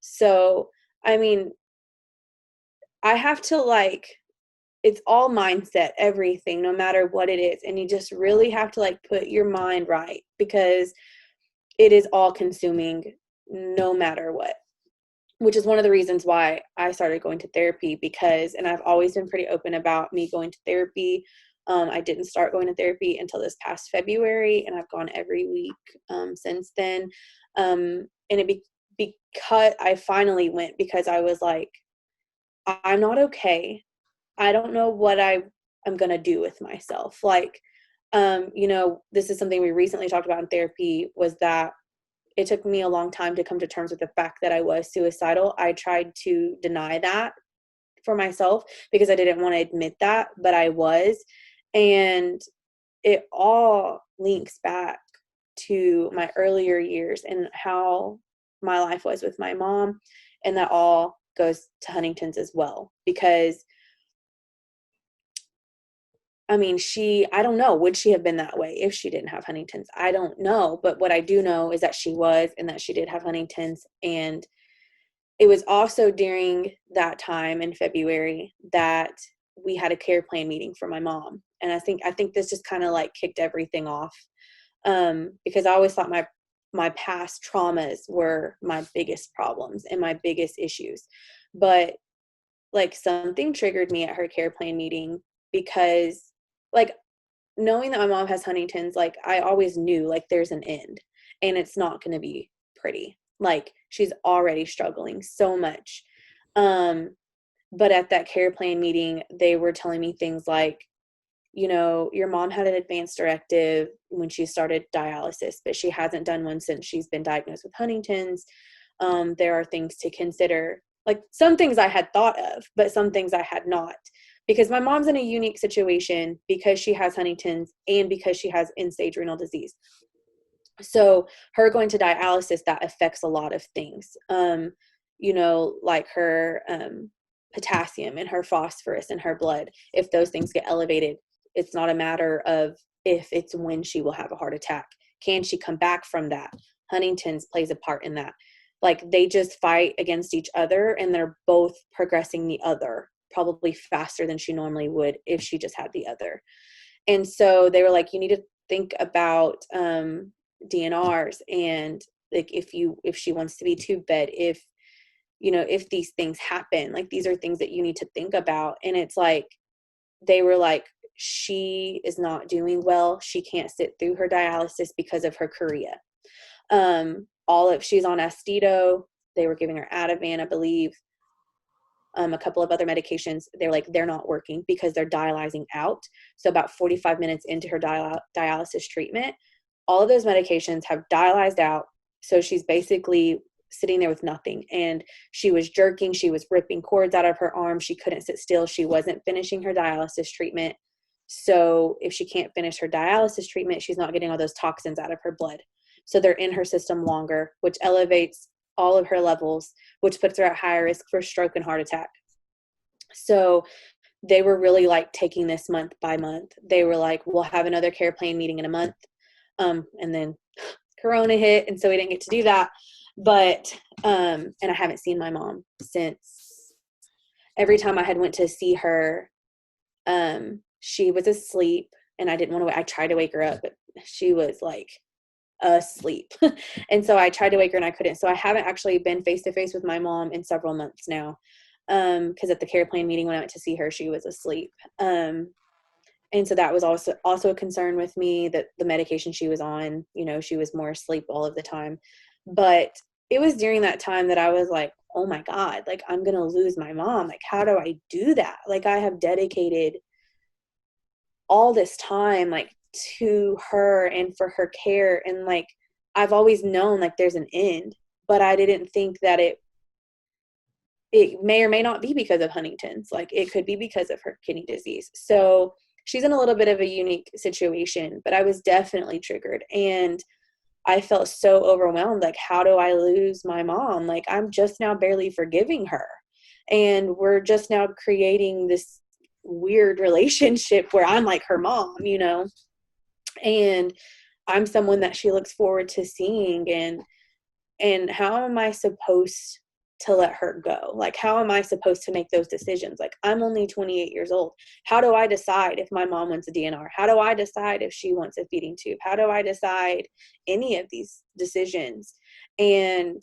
So, I have to, it's all mindset, everything, no matter what it is. And you just really have to put your mind right, because it is all consuming no matter what. Which is one of the reasons why I started going to therapy, and I've always been pretty open about me going to therapy. I didn't start going to therapy until this past February, and I've gone every week since then. And because I finally went, because I was like, I'm not okay. I don't know what I'm going to do with myself. This is something we recently talked about in therapy, was that it took me a long time to come to terms with the fact that I was suicidal. I tried to deny that for myself because I didn't want to admit that, but I was. And it all links back to my earlier years and how my life was with my mom. And that all goes to Huntington's as well, because I don't know, would she have been that way if she didn't have Huntington's? I don't know. But what I do know is that she was, and that she did have Huntington's. And it was also during that time in February that we had a care plan meeting for my mom. And I think this just kind of kicked everything off. Because I always thought my past traumas were my biggest problems and my biggest issues. But something triggered me at her care plan meeting, because knowing that my mom has Huntington's, I always knew there's an end, and it's not going to be pretty. She's already struggling so much. But at that care plan meeting, they were telling me things like, your mom had an advanced directive when she started dialysis, but she hasn't done one since she's been diagnosed with Huntington's. There are things to consider, some things I had thought of, but some things I had not. Because my mom's in a unique situation because she has Huntington's and because she has end-stage renal disease. So her going to dialysis, that affects a lot of things, like her potassium and her phosphorus in her blood. If those things get elevated, it's not a matter of if, it's when she will have a heart attack. Can she come back from that? Huntington's plays a part in that. They just fight against each other, and they're both progressing the other probably faster than she normally would if she just had the other. And so they were like, you need to think about DNRs, and if she wants to be tube fed, if these things happen, these are things that you need to think about. And it's they were like, she is not doing well. She can't sit through her dialysis because of her chorea. She's on Astido. They were giving her Ativan, I believe. A couple of other medications. They're not working because they're dialyzing out. So about 45 minutes into her dialysis treatment, all of those medications have dialyzed out. So she's basically sitting there with nothing. And she was jerking. She was ripping cords out of her arm. She couldn't sit still. She wasn't finishing her dialysis treatment. So if she can't finish her dialysis treatment, she's not getting all those toxins out of her blood. So they're in her system longer, which elevates all of her levels, which puts her at higher risk for stroke and heart attack. So they were really taking this month by month. They were like, we'll have another care plan meeting in a month. And then Corona hit. And so we didn't get to do that. But, and I haven't seen my mom since. Every time I had went to see her, She was asleep and I didn't want to wake. I tried to wake her up, but she was like asleep. And so I tried to wake her and I couldn't. So I haven't actually been face to face with my mom in several months now. Because at the care plan meeting when I went to see her, she was asleep. And so that was also a concern with me, that the medication she was on, you know, she was more asleep all of the time. But it was during that time that I was like, oh my God, like I'm going to lose my mom. Like, how do I do that? Like, I have dedicated all this time, like, to her and for her care. And like, I've always known like there's an end, but I didn't think that it may or may not be because of Huntington's. Like, it could be because of her kidney disease. So she's in a little bit of a unique situation, but I was definitely triggered. And I felt so overwhelmed. Like, how do I lose my mom? Like, I'm just now barely forgiving her. And we're just now creating this weird relationship where I'm like her mom, you know, and I'm someone that she looks forward to seeing. And how am I supposed to let her go? Like, how am I supposed to make those decisions? Like, I'm only 28 years old. How do I decide if my mom wants a DNR? How do I decide if she wants a feeding tube? How do I decide any of these decisions? And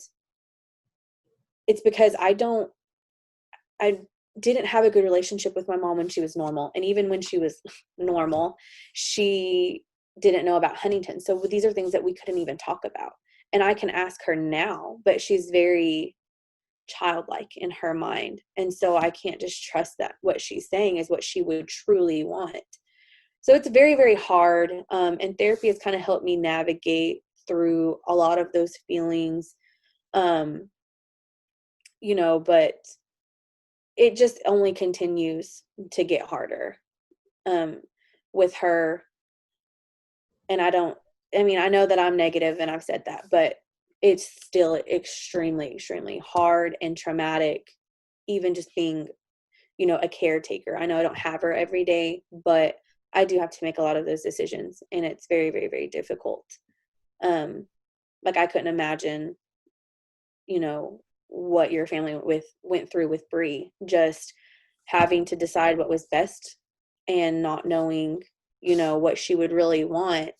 it's because I didn't have a good relationship with my mom when she was normal. And even when she was normal, she didn't know about Huntington. So these are things that we couldn't even talk about. And I can ask her now, but she's very childlike in her mind. And so I can't just trust that what she's saying is what she would truly want. So it's very, very hard. And therapy has kind of helped me navigate through a lot of those feelings. You know, but it just only continues to get harder with her. And I know that I'm negative and I've said that, but it's still extremely, extremely hard and traumatic, even just being, you know, a caretaker. I know I don't have her every day, but I do have to make a lot of those decisions, and it's very, very, very difficult. Like, I couldn't imagine, you know, what your family went through with Bree, just having to decide what was best and not knowing, you know, what she would really want.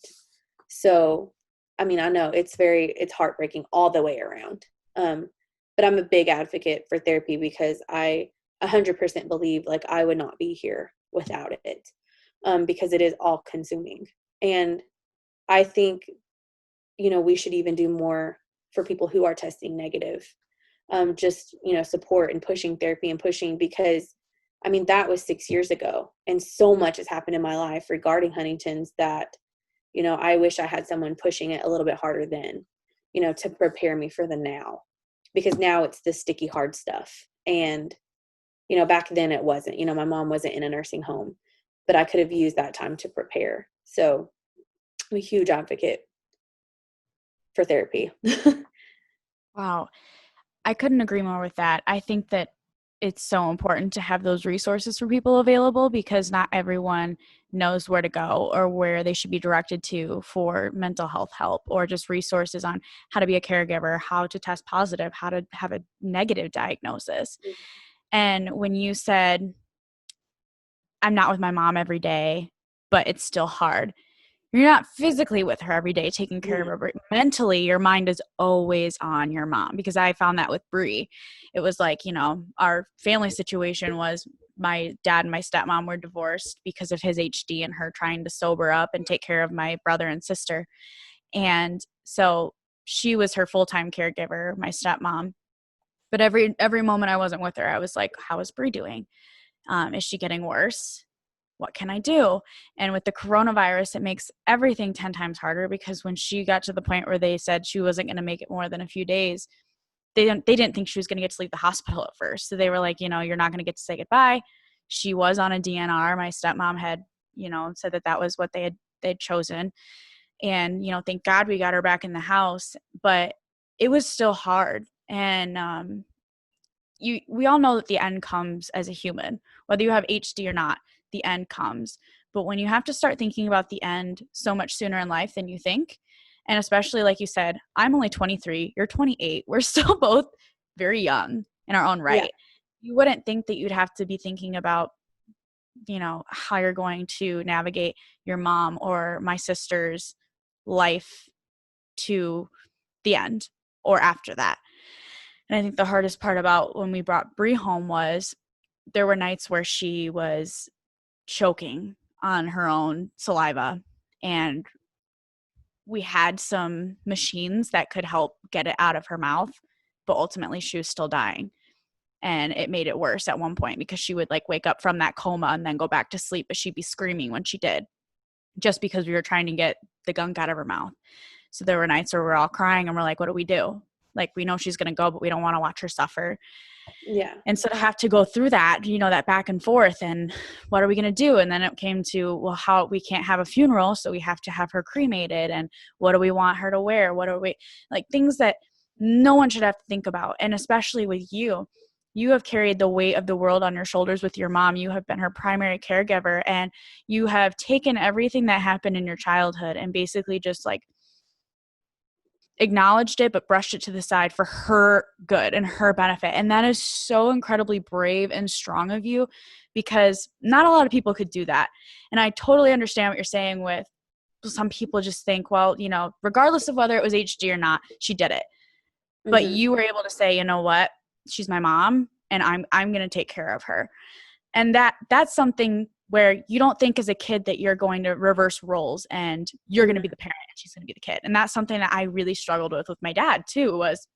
So, I mean, I know it's heartbreaking all the way around. But I'm a big advocate for therapy because I 100% believe like I would not be here without it, because it is all consuming. And I think, you know, we should even do more for people who are testing negative. Just, you know, support and pushing therapy and pushing, because I mean, that was 6 years ago, and so much has happened in my life regarding Huntington's that, you know, I wish I had someone pushing it a little bit harder then, you know, to prepare me for the now, because now it's the sticky, hard stuff. And, you know, back then it wasn't, you know, my mom wasn't in a nursing home, but I could have used that time to prepare. So I'm a huge advocate for therapy. Wow. I couldn't agree more with that. I think that it's so important to have those resources for people available, because not everyone knows where to go or where they should be directed to for mental health help, or just resources on how to be a caregiver, how to test positive, how to have a negative diagnosis. And when you said, I'm not with my mom every day, but it's still hard, you're not physically with her every day taking care of her, but mentally your mind is always on your mom. Because I found that with Bree. It was like, you know, our family situation was my dad and my stepmom were divorced because of his HD and her trying to sober up and take care of my brother and sister. And so she was her full-time caregiver, my stepmom. But every moment I wasn't with her, I was like, how is Bree doing? Is she getting worse? What can I do? And with the coronavirus, it makes everything 10 times harder, because when she got to the point where they said she wasn't going to make it more than a few days, they didn't think she was going to get to leave the hospital at first. So they were like, you know, you're not going to get to say goodbye. She was on a DNR. My stepmom had, you know, said that was what they'd chosen. And, you know, thank God we got her back in the house, but it was still hard. And, we all know that the end comes as a human, whether you have HD or not, the end comes. But when you have to start thinking about the end so much sooner in life than you think, and especially like you said, I'm only 23, you're 28, we're still both very young in our own right. Yeah. You wouldn't think that you'd have to be thinking about how you're going to navigate your mom or my sister's life to the end or after that. And I think the hardest part about when we brought Bree home was there were nights where she was choking on her own saliva, and we had some machines that could help get it out of her mouth, but ultimately she was still dying. And it made it worse at one point because she would like wake up from that coma and then go back to sleep, but she'd be screaming when she did, just because we were trying to get the gunk out of her mouth. So there were nights where we're all crying and we're like, what do we do? Like, we know she's going to go, but we don't want to watch her suffer. Yeah. And so to have to go through that, that back and forth, and what are we going to do? And then it came to, well, how we can't have a funeral, so we have to have her cremated. And what do we want her to wear? What are we, like, things that no one should have to think about. And especially with you have carried the weight of the world on your shoulders with your mom. You have been her primary caregiver, and you have taken everything that happened in your childhood and basically just like acknowledged it, but brushed it to the side for her good and her benefit. And that is so incredibly brave and strong of you, because not a lot of people could do that. And I totally understand what you're saying with some people just think, well, regardless of whether it was HD or not, she did it. But you were able to say, you know what, she's my mom and I'm going to take care of her. And that's something where you don't think as a kid that you're going to reverse roles and you're going to be the parent and she's going to be the kid. And that's something that I really struggled with my dad too, was,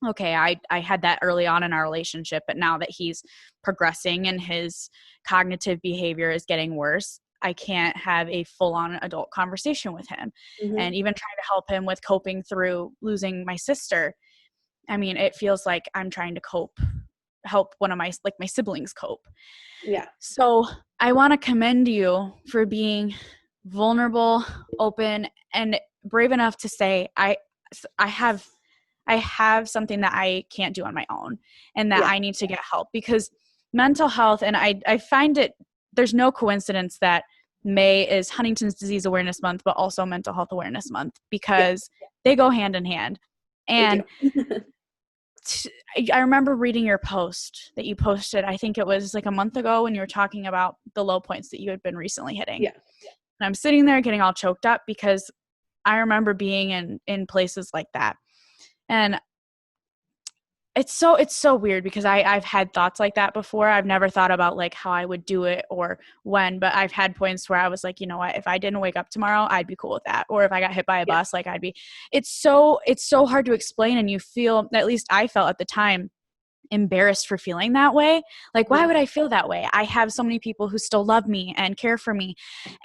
okay, I had that early on in our relationship, but now that he's progressing and his cognitive behavior is getting worse, I can't have a full-on adult conversation with him. And even trying to help him with coping through losing my sister. I mean, it feels like I'm trying to help one of my siblings cope. Yeah. So I want to commend you for being vulnerable, open, and brave enough to say, I have something that I can't do on my own, and that I need to get help, because mental health, and I find it, there's no coincidence that May is Huntington's Disease Awareness Month, but also Mental Health Awareness Month, because they go hand in hand. And I remember reading your post that you posted, I think it was like a month ago, when you were talking about the low points that you had been recently hitting. Yeah. And I'm sitting there getting all choked up, because I remember being in places like that. And it's so weird, because I've had thoughts like that before. I've never thought about like how I would do it or when, but I've had points where I was like, you know what, if I didn't wake up tomorrow, I'd be cool with that. Or if I got hit by a bus, like it's so hard to explain. And you feel, at least I felt at the time, embarrassed for feeling that way. Like, why would I feel that way? I have so many people who still love me and care for me.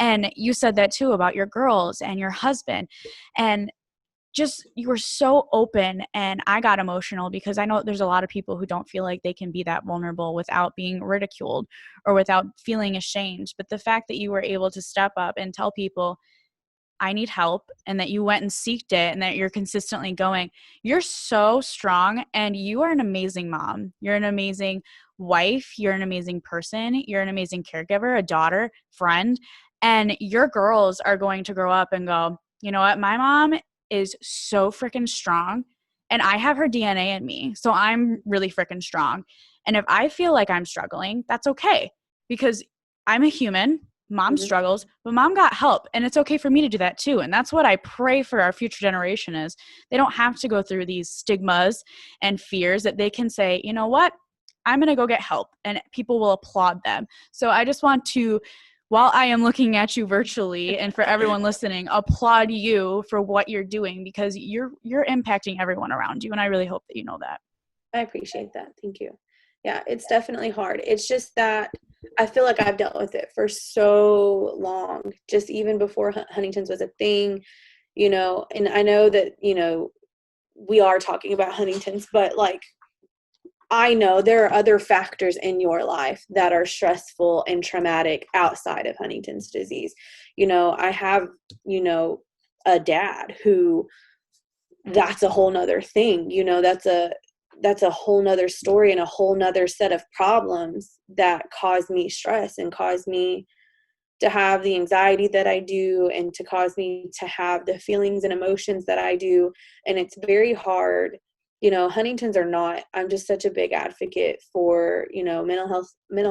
And you said that too about your girls and your husband. And just, you were so open, and I got emotional, because I know there's a lot of people who don't feel like they can be that vulnerable without being ridiculed or without feeling ashamed. But the fact that you were able to step up and tell people, I need help, and that you went and seeked it, and that you're consistently going, you're so strong, and you are an amazing mom. You're an amazing wife. You're an amazing person. You're an amazing caregiver, a daughter, friend. And your girls are going to grow up and go, you know what, my mom is so freaking strong, and I have her DNA in me. So I'm really freaking strong. And if I feel like I'm struggling, that's okay, because I'm a human. Mom struggles, but mom got help, and it's okay for me to do that too. And that's what I pray for our future generation, is they don't have to go through these stigmas and fears, that they can say, you know what, I'm going to go get help, and people will applaud them. So I just want to, while I am looking at you virtually, and for everyone listening, applaud you for what you're doing, because you're impacting everyone around you. And I really hope that you know that. I appreciate that. Thank you. Yeah, it's definitely hard. It's just that I feel like I've dealt with it for so long, just even before Huntington's was a thing, and I know that, we are talking about Huntington's, but like, I know there are other factors in your life that are stressful and traumatic outside of Huntington's disease. I have, a dad who, that's a whole nother thing, that's a whole nother story and a whole nother set of problems that cause me stress and cause me to have the anxiety that I do, and to cause me to have the feelings and emotions that I do. And it's very hard Huntington's are not. I'm just such a big advocate for, mental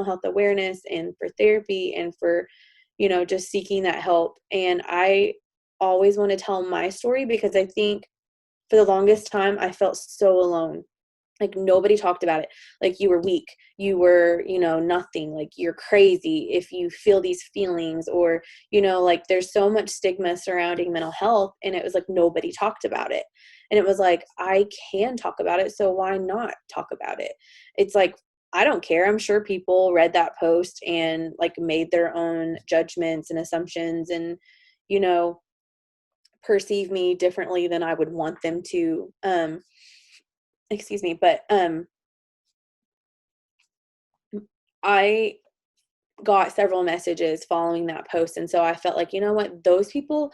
health awareness and for therapy and for, just seeking that help. And I always want to tell my story because I think for the longest time I felt so alone. Like nobody talked about it. Like you were weak, you were, nothing, like you're crazy if you feel these feelings, or, like there's so much stigma surrounding mental health, and it was like nobody talked about it. And it was like, I can talk about it, so why not talk about it? It's like, I don't care. I'm sure people read that post and like made their own judgments and assumptions and, perceive me differently than I would want them to. Excuse me, but I got several messages following that post, and so I felt like, you know what, those people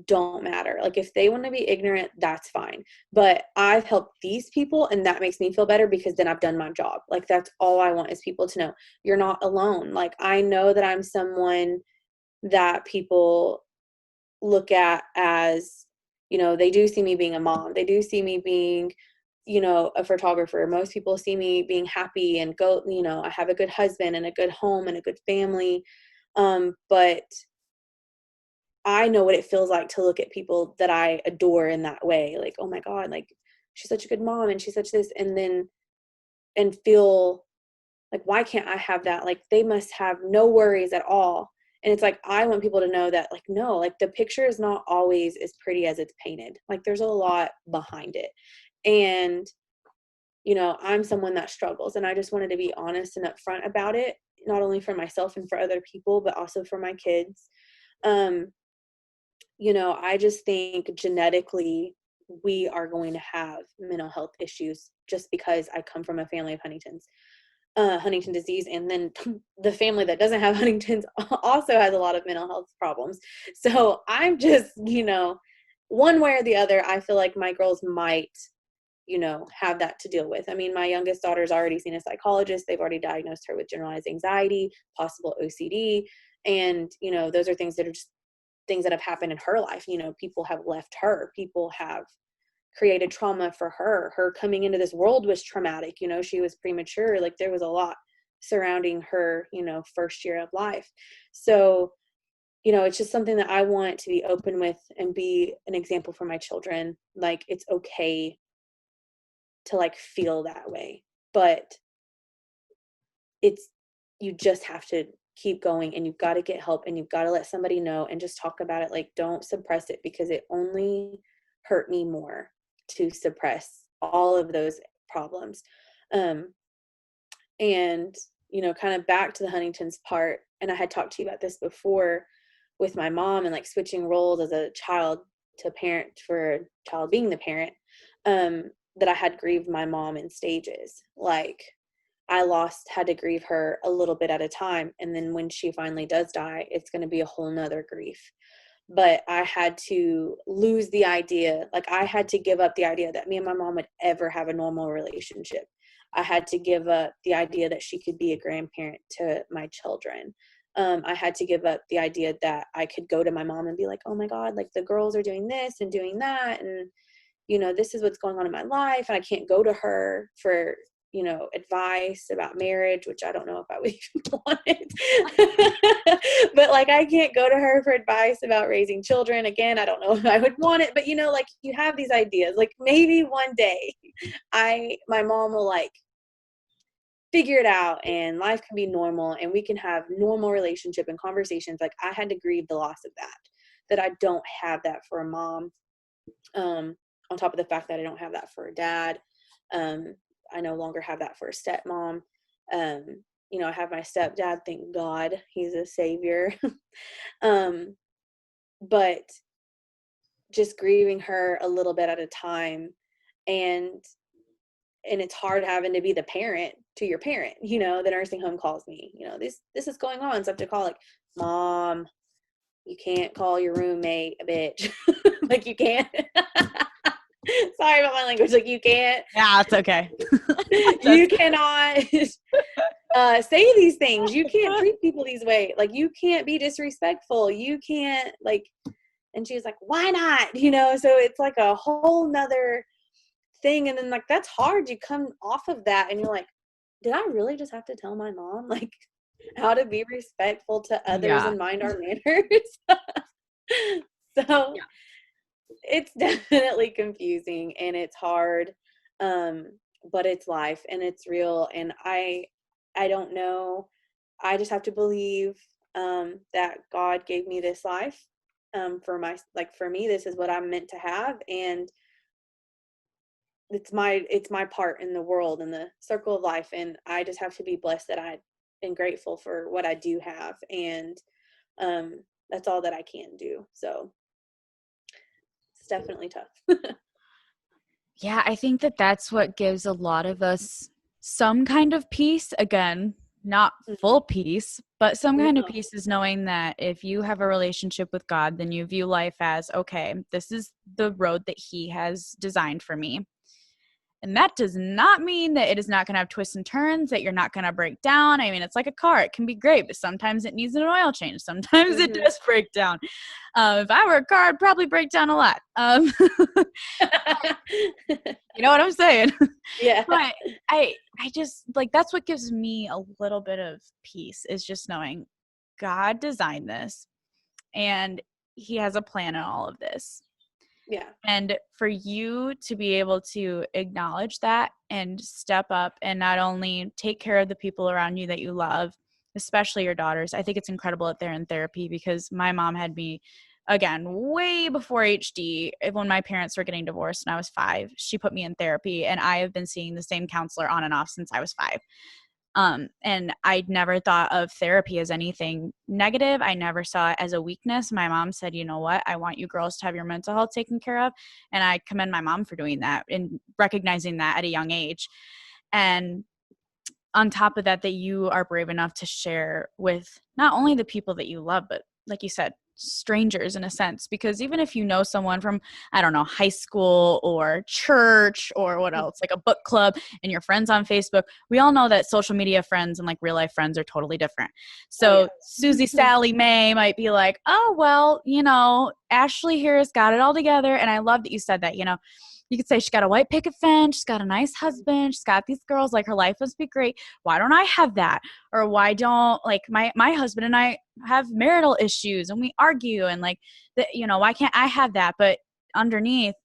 don't matter. Like if they want to be ignorant, that's fine. But I've helped these people, and that makes me feel better because then I've done my job. Like that's all I want is people to know you're not alone. Like I know that I'm someone that people look at as, they do see me being a mom. They do see me being, a photographer. Most people see me being happy and I have a good husband and a good home and a good family. But I know what it feels like to look at people that I adore in that way. Like, oh my God, like she's such a good mom and she's such this, and feel like, why can't I have that? Like they must have no worries at all. And it's like, I want people to know that, like, no, like the picture is not always as pretty as it's painted. Like there's a lot behind it. And, I'm someone that struggles, and I just wanted to be honest and upfront about it, not only for myself and for other people, but also for my kids. I just think genetically we are going to have mental health issues just because I come from a family of Huntington disease. And then the family that doesn't have Huntington's also has a lot of mental health problems. So I'm just, one way or the other, I feel like my girls might, have that to deal with. I mean, my youngest daughter's already seen a psychologist. They've already diagnosed her with generalized anxiety, possible OCD. And, those are things that are just things that have happened in her life. People have left her. People have created trauma for her. Her coming into this world was traumatic. She was premature. Like there was a lot surrounding her, first year of life. So, it's just something that I want to be open with and be an example for my children. Like it's okay to like feel that way, but you just have to keep going, and you've got to get help, and you've got to let somebody know and just talk about it. Like don't suppress it, because it only hurt me more to suppress all of those problems. And kind of back to the Huntington's part, and I had talked to you about this before with my mom and like switching roles as a child to parent, for a child being the parent, that I had grieved my mom in stages. Like I had to grieve her a little bit at a time. And then when she finally does die, it's going to be a whole nother grief. But I had to lose the idea. Like I had to give up the idea that me and my mom would ever have a normal relationship. I had to give up the idea that she could be a grandparent to my children. I had to give up the idea that I could go to my mom and be like, oh my God, like the girls are doing this and doing that. And, this is what's going on in my life. And I can't go to her for, advice about marriage, which I don't know if I would even want it. But like, I can't go to her for advice about raising children. Again, I don't know if I would want it, but like you have these ideas, like maybe one day my mom will like figure it out and life can be normal and we can have normal relationship and conversations. Like I had to grieve the loss of that I don't have that for a mom. On top of the fact that I don't have that for a dad. I no longer have that for a stepmom. I have my stepdad, thank God, he's a savior. But just grieving her a little bit at a time, and it's hard having to be the parent to your parent. The nursing home calls me, this is going on. So I have to call like, Mom, you can't call your roommate a bitch. Like you can't. Sorry about my language. Like you can't. Yeah, it's okay. You cannot say these things. You can't treat people these way. Like you can't be disrespectful. You can't like. And she was like, why not? So it's like a whole nother thing. And then like, that's hard. You come off of that and you're like, did I really just have to tell my mom like how to be respectful to others Yeah. and mind our manners? So it's definitely confusing and it's hard. But it's life and it's real. And I don't know. I just have to believe that God gave me this life for me, this is what I'm meant to have. And it's my part in the world, in the circle of life. And I just have to be blessed that I am grateful for what I do have. And that's all that I can do. So it's definitely tough. Yeah, I think that that's what gives a lot of us some kind of peace. Again, not full peace, but some kind of No. peace is knowing that if you have a relationship with God, then you view life as, okay, this is the road that He has designed for me. And that does not mean that it is not going to have twists and turns, that you're not going to break down. I mean, it's like a car. It can be great, but sometimes it needs an oil change. Sometimes it does break down. If I were a car, I'd probably break down a lot. You know what I'm saying? Yeah. But I just, like, that's what gives me a little bit of peace, is just knowing God designed this and He has a plan in all of this. Yeah. And for you to be able to acknowledge that and step up and not only take care of the people around you that you love, especially your daughters. I think it's incredible that they're in therapy, because my mom had me, again, way before HD, when my parents were getting divorced and I was 5. She put me in therapy, and I have been seeing the same counselor on and off since I was 5. And I never thought of therapy as anything negative. I never saw it as a weakness. My mom said, you know what, I want you girls to have your mental health taken care of. And I commend my mom for doing that and recognizing that at a young age. And on top of that, that you are brave enough to share with not only the people that you love, but like you said, strangers in a sense, because even if you know someone from, I don't know, high school or church or what else, like a book club, and your friends on Facebook, we all know that social media friends and like real life friends are totally different. So Susie, Sally, May might be like, oh, well, you know, Ashley here has got it all together. And I love that you said that, you know, you could say she's got a white picket fence, she's got a nice husband, she's got these girls, like her life must be great. Why don't I have that? Or why don't, like, my husband and I have marital issues and we argue, and like that, you know, why can't I have that? But underneath,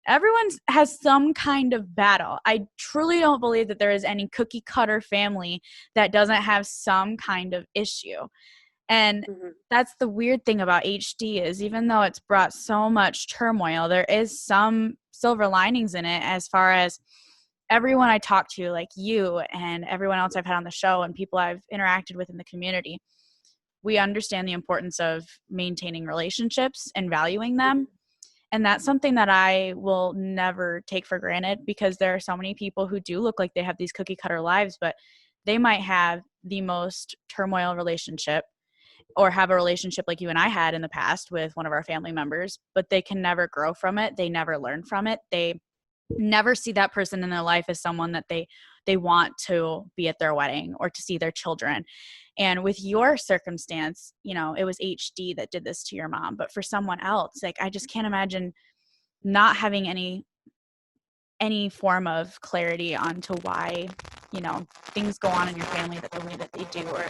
everyone has some kind of battle. I truly don't believe that there is any cookie cutter family that doesn't have some kind of issue. And that's the weird thing about HD, is even though it's brought so much turmoil, there is some silver linings in it, as far as everyone I talk to, like you and everyone else I've had on the show and people I've interacted with in the community. We understand the importance of maintaining relationships and valuing them. And that's something that I will never take for granted, because there are so many people who do look like they have these cookie cutter lives, but they might have the most turmoil relationship, or have a relationship like you and I had in the past with one of our family members, but they can never grow from it. They never learn from it. They never see that person in their life as someone that they want to be at their wedding or to see their children. And with your circumstance, you know, it was HD that did this to your mom, but for someone else, like, I just can't imagine not having any form of clarity onto why, you know, things go on in your family that the way that they do, or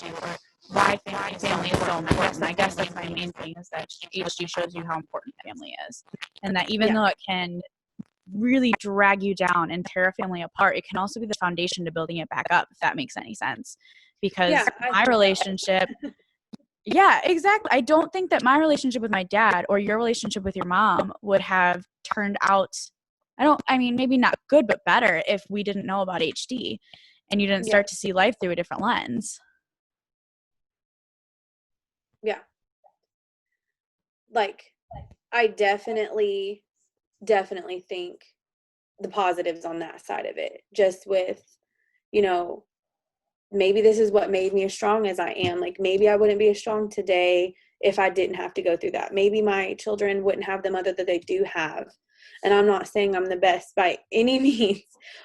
why family is so important. And I guess that's my main thing, is that HD shows you how important family is. And that even though it can really drag you down and tear a family apart, it can also be the foundation to building it back up, if that makes any sense. Because my relationship, yeah, exactly. I don't think that my relationship with my dad or your relationship with your mom would have turned out, I mean, maybe not good, but better, if we didn't know about HD and you didn't start to see life through a different lens. Yeah. Like, I definitely think the positives on that side of it, just with, you know, maybe this is what made me as strong as I am. Like, maybe I wouldn't be as strong today if I didn't have to go through that. Maybe my children wouldn't have the mother that they do have. And I'm not saying I'm the best by any means,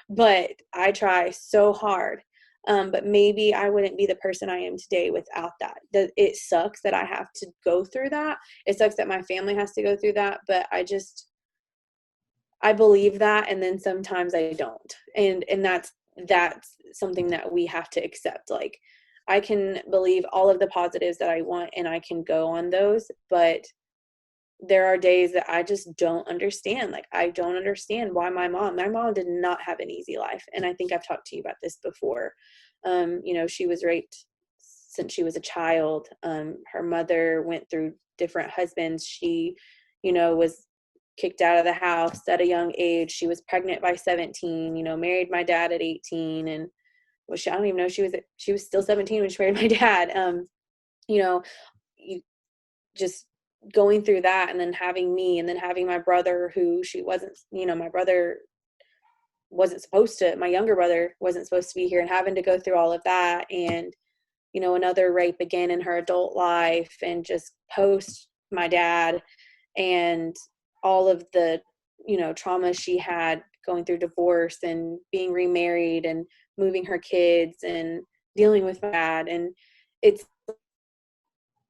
but I try so hard. But maybe I wouldn't be the person I am today without that. It sucks that I have to go through that. It sucks that my family has to go through that. But I believe that, and then sometimes I don't. And that's something that we have to accept. Like, I can believe all of the positives that I want and I can go on those, but there are days that I just don't understand. Like, I don't understand why my mom did not have an easy life. And I think I've talked to you about this before. She was raped since she was a child. Her mother went through different husbands. She, was kicked out of the house at a young age. She was pregnant by 17, married my dad at 18. And I don't even know, she was still 17 when she married my dad. You know, you just going through that, and then having me, and then having my brother, who she wasn't, my brother wasn't supposed to, my younger brother wasn't supposed to be here, and having to go through all of that, and another rape again in her adult life, and just post my dad, and all of the trauma she had going through divorce and being remarried and moving her kids and dealing with my dad. And it's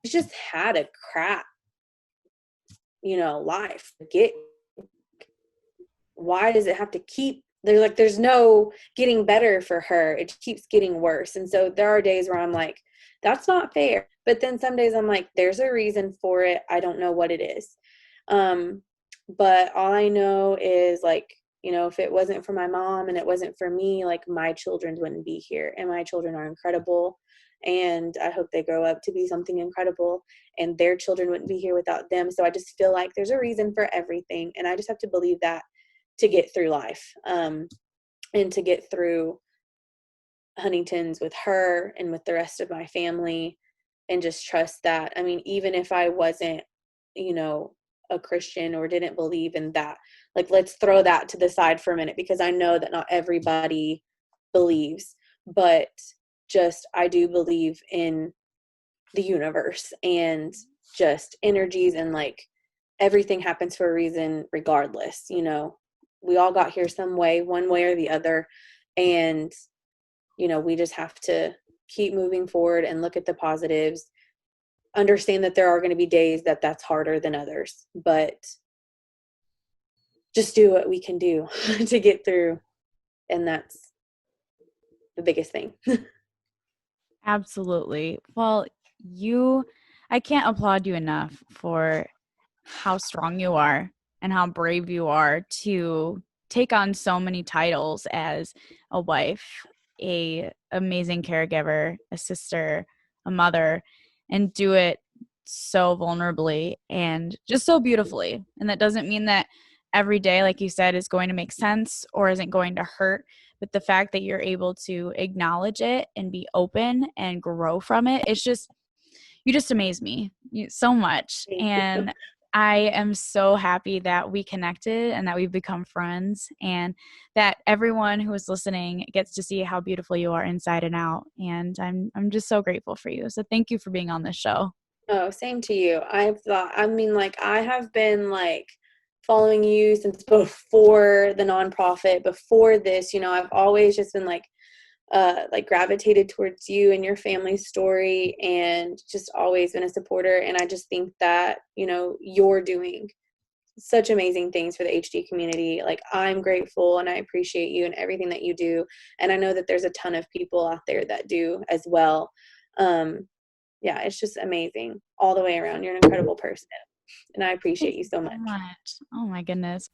just had a crap life. Why does it have to keep, there's no getting better for her, it keeps getting worse. And so there are days where I'm like, that's not fair, but then some days I'm like, there's a reason for it, I don't know what it is. But all I know is, like, if it wasn't for my mom and it wasn't for me, like, my children wouldn't be here, and my children are incredible, and I hope they grow up to be something incredible, and their children wouldn't be here without them. So I just feel like there's a reason for everything, and I just have to believe that to get through life, and to get through Huntington's with her and with the rest of my family, and just trust that. I mean, even if I wasn't, a Christian or didn't believe in that, like, let's throw that to the side for a minute, because I know that not everybody believes, but just, I do believe in the universe and just energies, and like, everything happens for a reason regardless. We all got here some way, one way or the other, and we just have to keep moving forward and look at the positives, understand that there are going to be days that that's harder than others, but just do what we can do to get through, and that's the biggest thing. Absolutely. Well, I can't applaud you enough for how strong you are and how brave you are to take on so many titles as a wife, a amazing caregiver, a sister, a mother, and do it so vulnerably and just so beautifully. And that doesn't mean that every day, like you said, is going to make sense or isn't going to hurt, but the fact that you're able to acknowledge it and be open and grow from it, you just amaze me so much. Thank you. And I am so happy that we connected and that we've become friends, and that everyone who is listening gets to see how beautiful you are inside and out. And I'm just so grateful for you. So thank you for being on this show. Oh, same to you. I have been, like, following you since before the nonprofit, before this. I've always just been like gravitated towards you and your family story, and just always been a supporter. And I just think that, you're doing such amazing things for the HD community. Like, I'm grateful and I appreciate you and everything that you do. And I know that there's a ton of people out there that do as well. Yeah, it's just amazing all the way around. You're an incredible person, and I Thank appreciate you you so so much. much. Oh my goodness.